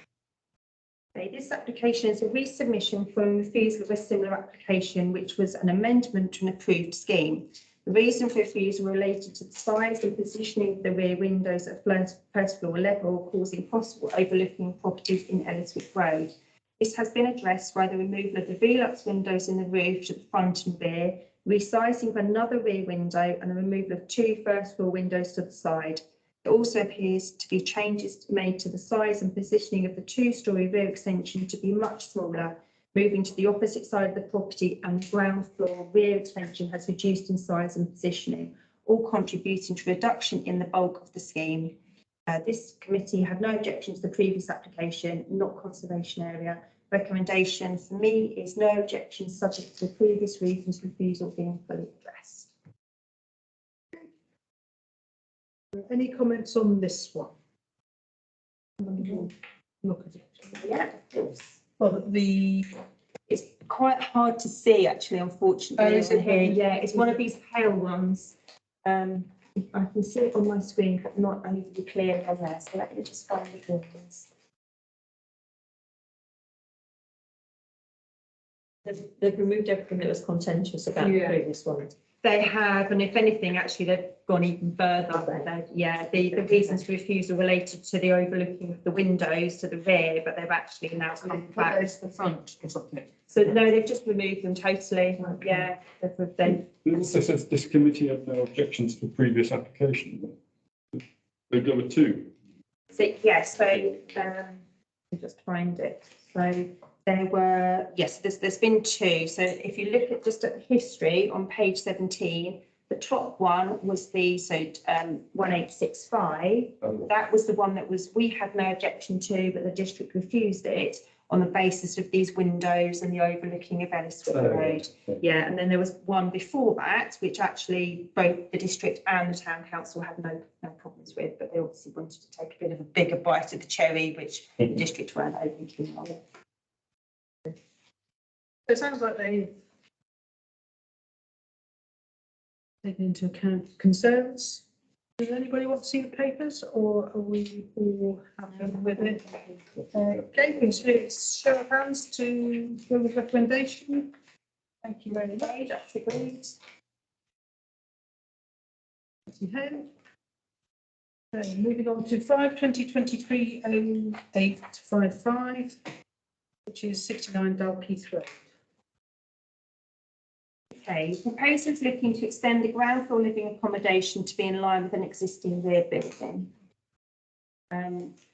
Okay, this application is a resubmission for a refusal of a similar application, which was an amendment to an approved scheme. The reason for refusal related to the size and positioning of the rear windows at first floor level, causing possible overlooking of properties in Elliswick Road. This has been addressed by the removal of the Velux windows in the roof to the front and rear, resizing of another rear window and the removal of 2 first floor windows to the side. There also appears to be changes made to the size and positioning of the 2-storey rear extension to be much smaller, moving to the opposite side of the property, and the ground floor rear extension has reduced in size and positioning, all contributing to reduction in the bulk of the scheme. This committee had no objection to the previous application, not conservation area. Recommendation for me is no objection, subject to the previous reasons for refusal being fully addressed. Any comments on this one? Look at it. Yeah, Well, it's quite hard to see actually, unfortunately. Oh, is it? Here? Yeah, it's one of these pale ones. I can see it on my screen, but not overly clear on there. So let me just find the ones. They've removed everything that was contentious about the Yeah. previous one. They have, and if anything, actually, they've gone even further. The reasons for refusal related to the overlooking of the windows to the rear, but they've actually now come back. There's the front or something. So no, they've just removed them totally. Yeah, they've It also says this committee had no objections to the previous application. There were 2. so yes, so let me just find it. So there were, yes, there's been 2. So if you look at just at the history on page 17, the top one was the, 1865. That was the one that we had no objection to, but the district refused it on the basis of these windows and the overlooking of Elliswood Road. Yeah, and then there was one before that, which actually both the district and the town council had no problems with, but they obviously wanted to take a bit of a bigger bite of the cherry, which the district weren't overly keen on. It sounds like they've taken into account concerns. Does anybody want to see the papers, or are we all happy with it? Okay, can you show of hands to go with recommendation? Thank you very much. That's agreed. Okay, moving on to 5/2023/0855, which is 69 Dalkeith Road. Okay, proposals looking to extend the ground floor living accommodation to be in line with an existing rear building.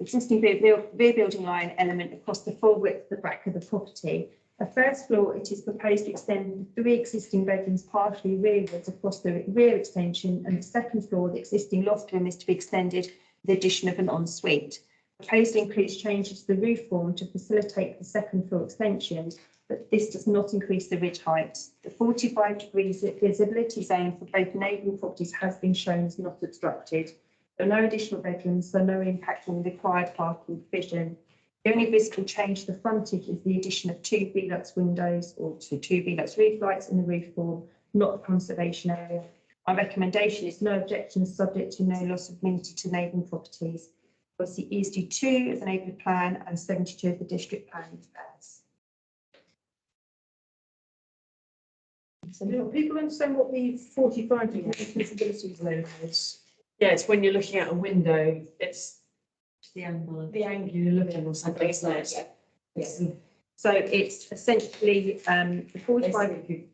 Existing rear building line element across the full width of the back of the property. The first floor, it is proposed to extend 3 existing bedrooms partially rearwards across the rear extension, and the second floor, the existing loft room, is to be extended with the addition of an ensuite. Proposal includes changes to the roof form to facilitate the second floor extension, but this does not increase the ridge height. The 45 degrees visibility zone for both neighbouring properties has been shown as not obstructed. There are no additional bedrooms, so no impact on the required parking provision. The only visible change to the frontage is the addition of 2 Velux windows or 2 Velux roof lights in the roof form, not the conservation area. My recommendation is no objections subject to no loss of amenity to neighbouring properties. Policy ESD2 is a neighbourhood plan and 72 of the district plan affairs. So people understand what the 45 degree visibility zone is? Yeah, it's when you're looking out a window, it's The angle of. the angle you're looking or something, isn't it? It's So it's essentially the 45. basically,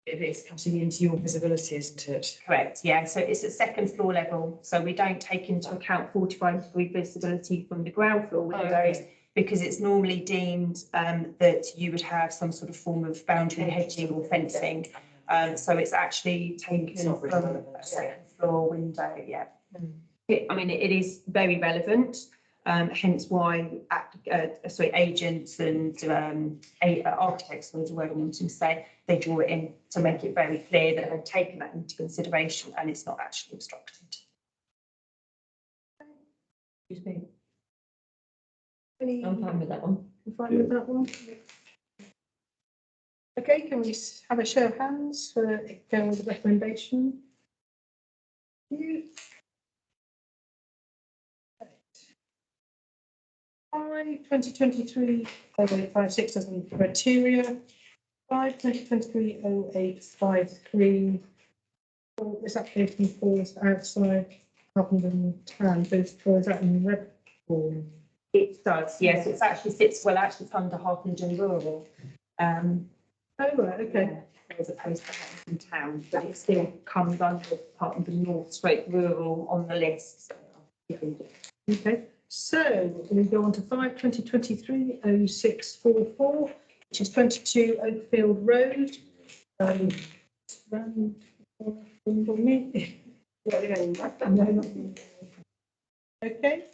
it's cutting into your visibility, isn't it? Correct, yeah. So it's at second floor level. So we don't take into account 45 degree visibility from the ground floor windows, because it's normally deemed that you would have some sort of form of boundary hedging or fencing. So it's actually taken It's not from really relevant, a second floor window, yeah. It is very relevant, hence why agents and architects, was the word I wanted to say, they draw it in to make it very clear that they've taken that into consideration and it's not actually obstructed. Excuse me, Any, I'm fine with that one. you fine with that one? Okay, can we have a show of hands for going with the recommendation? You. 5/2023/0856 doesn't meet criteria. 5/2023/0853. This application falls outside Harpenden Town, so is that in red form? It does, yes. It actually it's under Harpenden Rural. Oh, right, okay. As opposed to Harpenden Town, but it still comes under Harpenden North straight rural on the list. Okay, so we go on to 5/2023/0644, which is 22 Oakfield Road. Okay,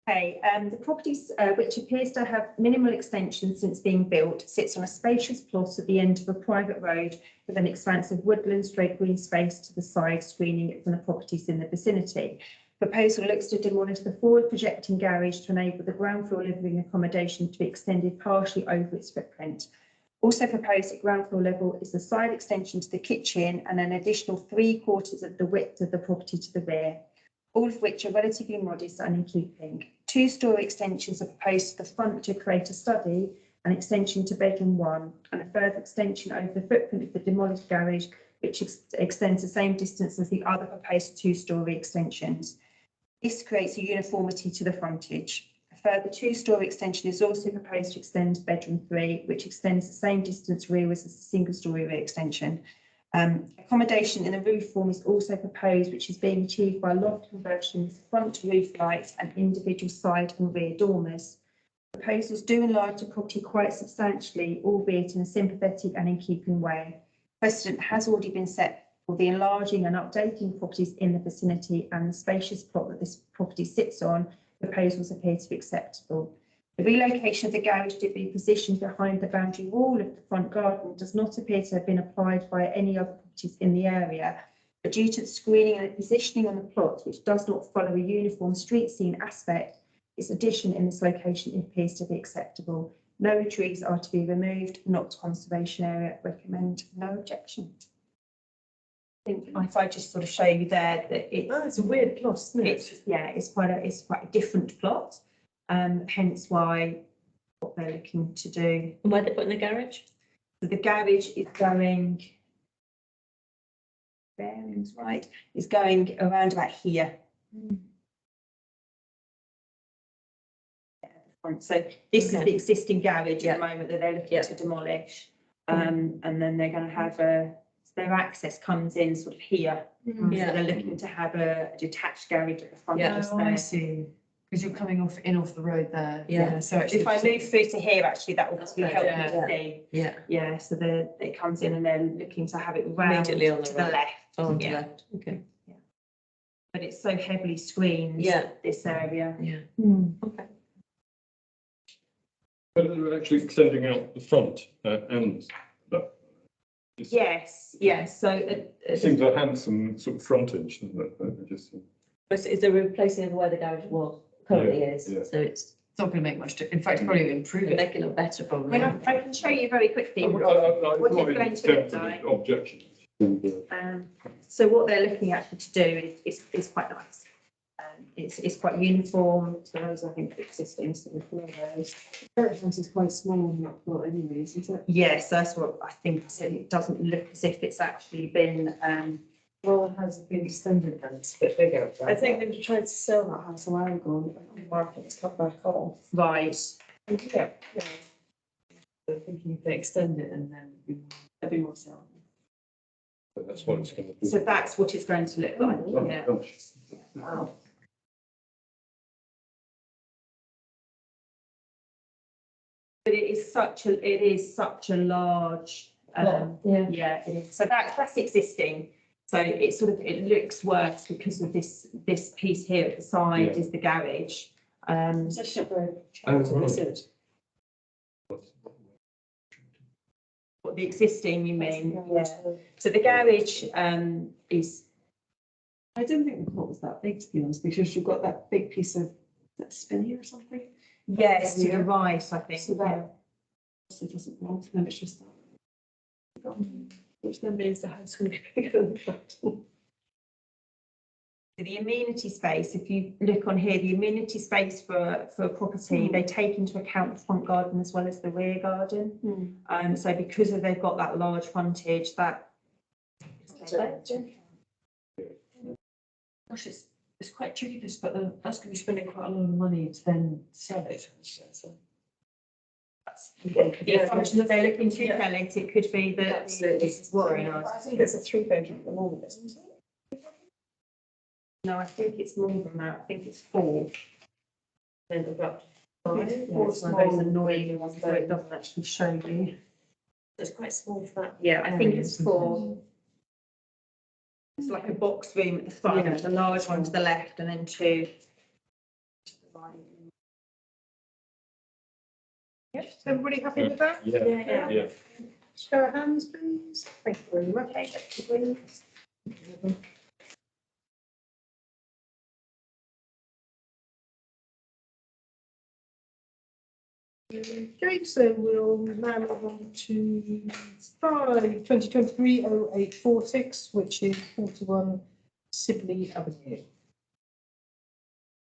Okay, the properties which appears to have minimal extension since being built sits on a spacious plot at the end of a private road with an expansive woodland straight green space to the side, screening it from the properties in the vicinity. Proposal looks to demolish the forward projecting garage to enable the ground floor living accommodation to be extended partially over its footprint. Also proposed at ground floor level is the side extension to the kitchen and an additional 3/4 of the width of the property to the rear, all of which are relatively modest and in keeping. 2-storey extensions are proposed to the front to create a study, an extension to bedroom 1, and a further extension over the footprint of the demolished garage, which extends the same distance as the other proposed 2-storey extensions. This creates a uniformity to the frontage. A further 2-storey extension is also proposed to extend bedroom 3, which extends the same distance rearwards as the single-storey rear extension. Accommodation in the roof form is also proposed, which is being achieved by loft conversions, front roof lights and individual side and rear dormers. Proposals do enlarge the property quite substantially, albeit in a sympathetic and in keeping way. Precedent has already been set for the enlarging and updating properties in the vicinity and the spacious plot that this property sits on, proposals appear to be acceptable. The relocation of the garage to be positioned behind the boundary wall of the front garden does not appear to have been applied by any other properties in the area. But due to the screening and the positioning on the plot, which does not follow a uniform street scene aspect, its addition in this location appears to be acceptable. No trees are to be removed, not conservation area. Recommend no objection. I think if I just sort of show you there that It's a weird plot, isn't it? it's quite a different plot. Hence why what they're looking to do. And where they're putting the garage? So the garage is going, bearings right, is going around about here. Yeah, the front. So this is Okay. the existing garage Yeah. at the moment that they're looking Yeah. to demolish. And then they're going to have their access comes in sort of here. So Yeah. they're looking to have a detached garage at the front. Yeah. just Oh, I there. see. Because you're coming off the road there. Yeah. So actually. If I move through to here, actually, that will be helpful Yeah. to see. Yeah, Yeah, so it comes in and then looking to have it round Immediately on the to the right. left. on the Yeah. left, okay, But it's so heavily screened. Yeah. This area. yeah. Okay. But they're actually extending out the front and that. Yes, yes, so It seems a handsome sort of frontage, doesn't it? I just, But it's a replacing of where the garage was, currently is, yeah. so it's It's not going to make much, in fact, probably improve it. making it better I probably. mean, I can show you very quickly. I'm What not it's in going to look terms like. of objections. So what they're looking actually to do is quite nice. It's quite uniform to those, I think, existing sort of floors. Carrot house is quite small on that plot anyway, isn't it? Yes, that's what I think. So it doesn't look as if it's actually been, Well, it has been extended then, it's a bit bigger. I think they tried to sell that house a while ago and the market's come back off. right. Yeah. So thinking if they extend it and then it'd be more sellable. But that's what it's going to be. So that's what it's going to look like, Oh, yeah. gosh. Wow. But it is such a large, Yeah. yeah, it is. So that's existing. So it looks worse because of this piece here at the side Yeah. is the garage. It's actually very Oh, attractive, right. isn't it? What the existing, you mean? Yeah. So the garage is, I didn't think the plot was that big, to be honest, because you've got that big piece of that spinny or something. yes, to Yeah. the right, I think. So that also doesn't belong to them, it's just that. Which then means the house will be bigger than that. The amenity space, if you look on here, the amenity space for a property, they take into account the front garden as well as the rear garden. So because they've got that large frontage, that. Gosh, it's quite tricky this, but that's going to be spending quite a lot of money to then sell it. So. The assumption that they're looking to sell it, it could be that Absolutely. this is what. Very nice. I think it's a 3-bedroom at the moment, isn't it? No, I think it's more than that. I think it's 4. Then about Yeah, 5. it's one of those annoying ones where it doesn't actually show you. It's quite small for that. Yeah, I think it's 4. It's like a box room at the front, Yeah. the large one to the left, and then 2 to the right. Yes, everybody happy with that? Yeah, yeah. Show of hands, please. Thank you very much. Okay, that's the wings. Okay, so we'll now move on to 2023-0846, which is 41 Sibley Avenue.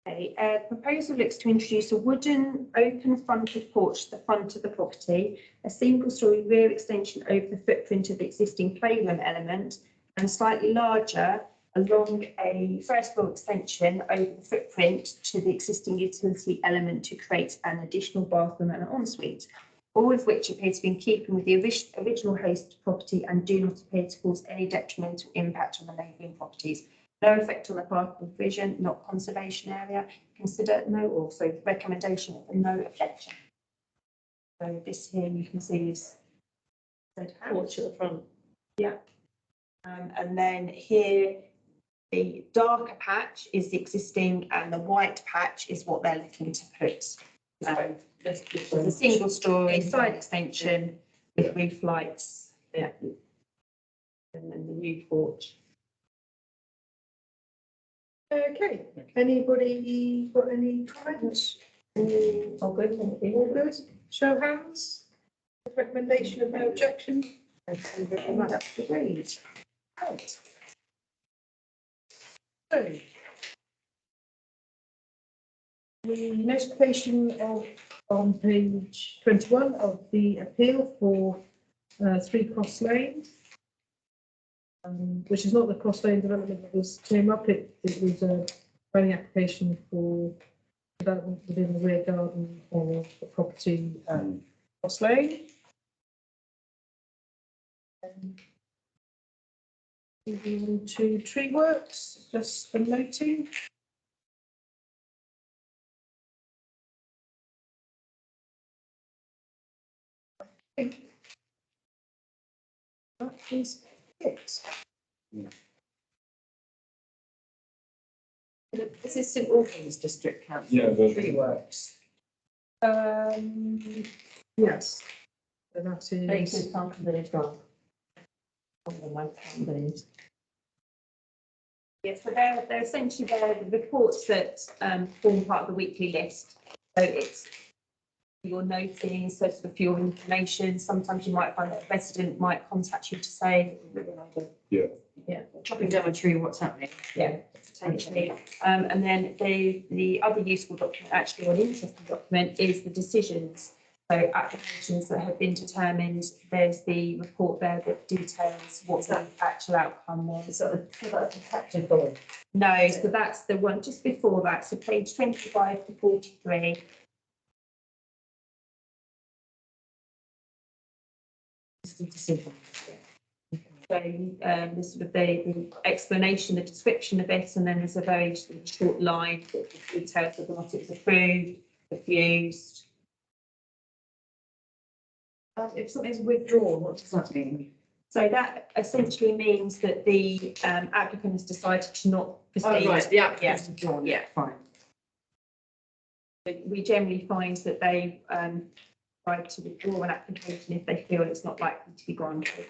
Okay, proposal looks to introduce a wooden open fronted porch to the front of the property, a single storey rear extension over the footprint of the existing playroom element, and slightly larger along a first floor extension over the footprint to the existing utility element to create an additional bathroom and an ensuite, all of which appear to be in keeping with the original host property and do not appear to cause any detrimental impact on the neighbouring properties. No effect on the park provision, not conservation area. Consider no, also recommendation of no objection. So this here you can see is said house. Porch at the front. Yeah. And then here, the darker patch is the existing and the white patch is what they're looking to put. It's a single story side extension with roof lights. Yeah. And then the new porch. Okay, anybody got any comments? Oh, good, thank you. All good? Show of hands? Recommendation of no objection? Thank you very much. Agreed. Right. So. The notification of, on page 21 of the appeal for 3 Cross Lane. Which is not the Cross Lane development that was came up, it was a planning application for development within the rear garden of the property Cross Lane. Moving on to tree works, just for noting. That is it. This is St Albans District Council. Yeah, but- Tree Works. Yes. So that Thanks, is, it's Park Village Rock. Oh, my Park Village. Yes, so they're essentially the reports that form part of the weekly list. So it's your noting, so sort of for your information. Sometimes you might find that a resident might contact you to say, Chopping down a tree, what's happening? yeah, potentially. And then the other useful document, actually, or an interesting document, is the decisions. So applications that have been determined, there's the report there that details what the actual outcome was. So that's a captive board. No, so that's the one just before that, so page 25 to 43. So the sort of the explanation, the description of it, and then there's a very sort of short line that details whether or not it was approved, refused. If something's withdrawn, what does that mean? So that essentially means that the applicant has decided to not proceed. Oh, right, the applicant's withdrawn, Yeah. fine. But we generally find that they try to withdraw an application if they feel it's not likely to be granted.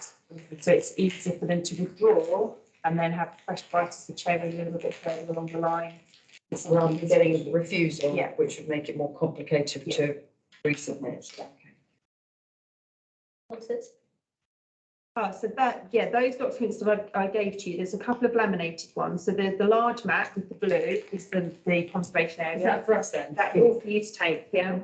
So it's easier for them to withdraw and then have fresh prices for cherry a little bit further along the line. Rather than getting a refusal, Yeah. which would make it more complicated to resubmit. What's this? So that, yeah, those documents that I gave to you, there's a couple of laminated ones. So the large map with the blue is the conservation Is area. that for us then? That's all for you to take, yeah.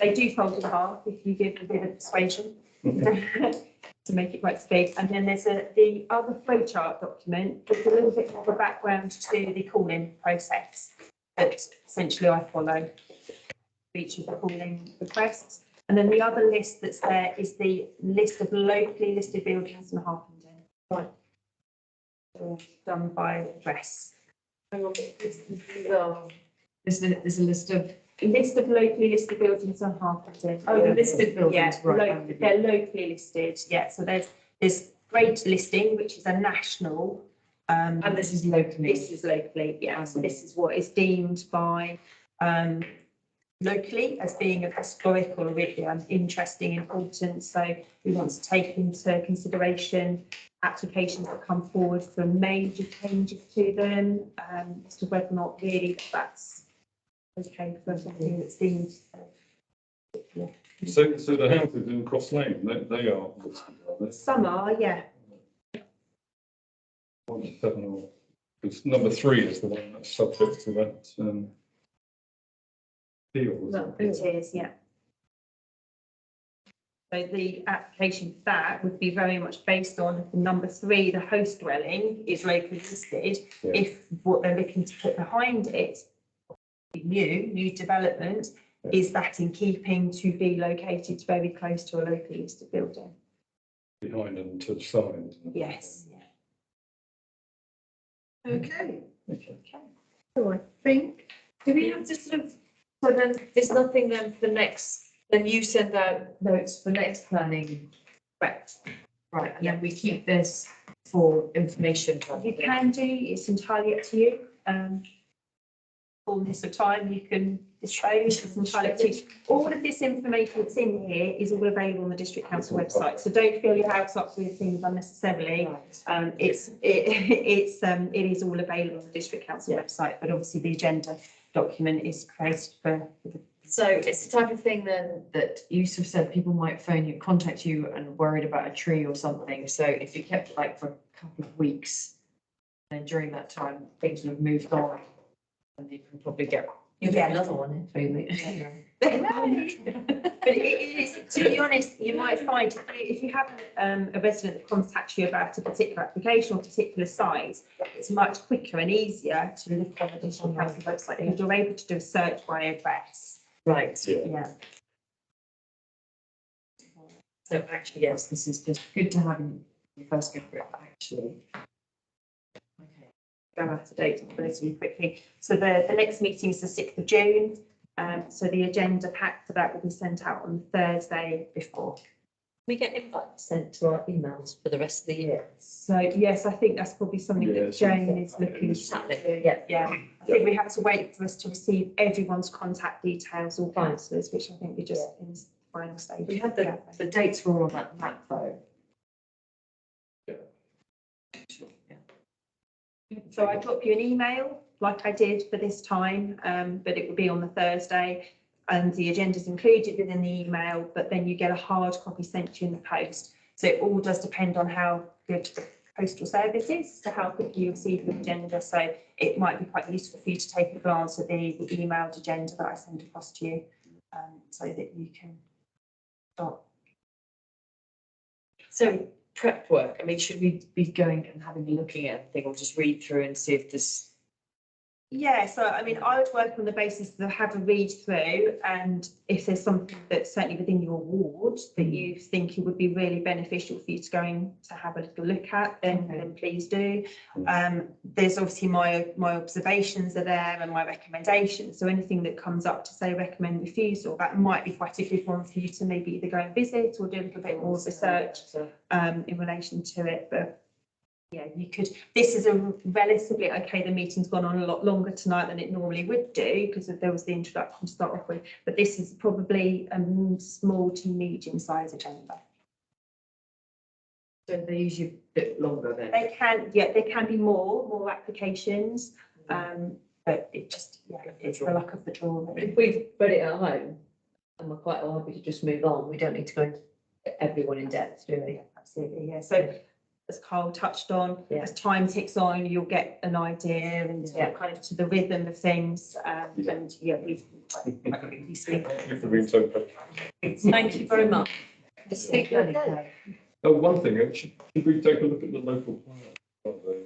They do fold in half if you give a bit of persuasion to make it quite big. And then there's the other flowchart document with a little bit more of a background to the calling process that essentially I follow for each of the calling requests. And then the other list that's there is the list of locally listed buildings in Harpenden. Right. All done by address. Hang on, there's a list of, List of locally listed buildings in Harpenden. oh, the listed Yeah, buildings, right. they're locally listed, yeah, so there's this great listing, which is a national. And this is locally. This is locally, yeah, so this is what is deemed by locally as being of historical or really interesting importance. So we want to take into consideration applications that come forward for major changes to them, as to whether or not really that's okay for something that's deemed. So the houses in Cross Lane, they are listed, are they? Some are, yeah. 1 to 7 or, because number 3 is the one that's subject to that appeal. isn't it? It is, yeah. So the application for that would be very much based on number 3, the host dwelling is locally listed. Yeah. If what they're looking to put behind it, new development, is that in keeping to be located very close to a locally listed building? Behind and to the side. Yes. okay. So I think, Do we have to sort of, so then there's nothing then for next, then you send out notes for next planning? Correct. Right, and then we keep this for information. You can do, it's entirely up to you. Fullness of time, you can dispose, it's entirely up to you. All of this information that's in here is all available on the District Council website, so don't fill your house up with things unnecessarily. It is all available on the District Council website, but obviously the agenda document is created for the. So it's the type of thing then that you sort of said people might phone you, contact you and worried about a tree or something. So if you kept it like for a couple of weeks, then during that time, things would have moved on. And you can probably get. You'll get another one in 3 weeks. But it is, to be honest, you might find if you have a resident that contacts you about a particular application or particular size, it's much quicker and easier to look on the District Council website because you're able to do a search by address. Right. Yeah. So actually, yes, this is just good to have in your first go for it, actually. Okay. Go out to date relatively quickly. So the next meeting is the 6th of June. So the agenda pack for that will be sent out on Thursday before. We get invites sent to our emails for the rest of the year. So yes, I think that's probably something that Jane is looking to. Yeah. I think we have to wait for us to receive everyone's contact details, all councillors, which I think we're just in the final stage. We had the dates were all on that map though. So I drop you an email like I did for this time, but it will be on the Thursday and the agenda is included within the email, but then you get a hard copy sent to you in the post. So it all does depend on how good the postal service is, so how quickly you receive the agenda. So it might be quite useful for you to take a glance at the emailed agenda that I send across to you, so that you can start. So prep work, I mean, should we be going and having a looking at everything or just read through and see if there's. Yeah, so I mean, I would work on the basis of have a read through, and if there's something that's certainly within your ward that you think it would be really beneficial for you to go in to have a little look at, then please do. There's obviously my observations are there and my recommendations. So anything that comes up to say recommend refusal, that might be quite a good one for you to maybe either go and visit or do a little bit more research in relation to it. But yeah, you could, this is a relatively, okay, the meeting's gone on a lot longer tonight than it normally would do because there was the introduction to start off with, but this is probably a small to medium sized agenda. So they usually a bit longer then? They can, yeah, there can be more applications, but it just, yeah, it's the luck of the draw. If we've read it at home and we're quite happy to just move on, we don't need to go into everyone in depth, do we? Yeah, absolutely, yeah. So as Carl touched on, as time ticks on, you'll get an idea and kind of to the rhythm of things. And yeah, we've quite quickly seen. If the room's open. Thank you very much. Oh, one thing, should we take a look at the local plan?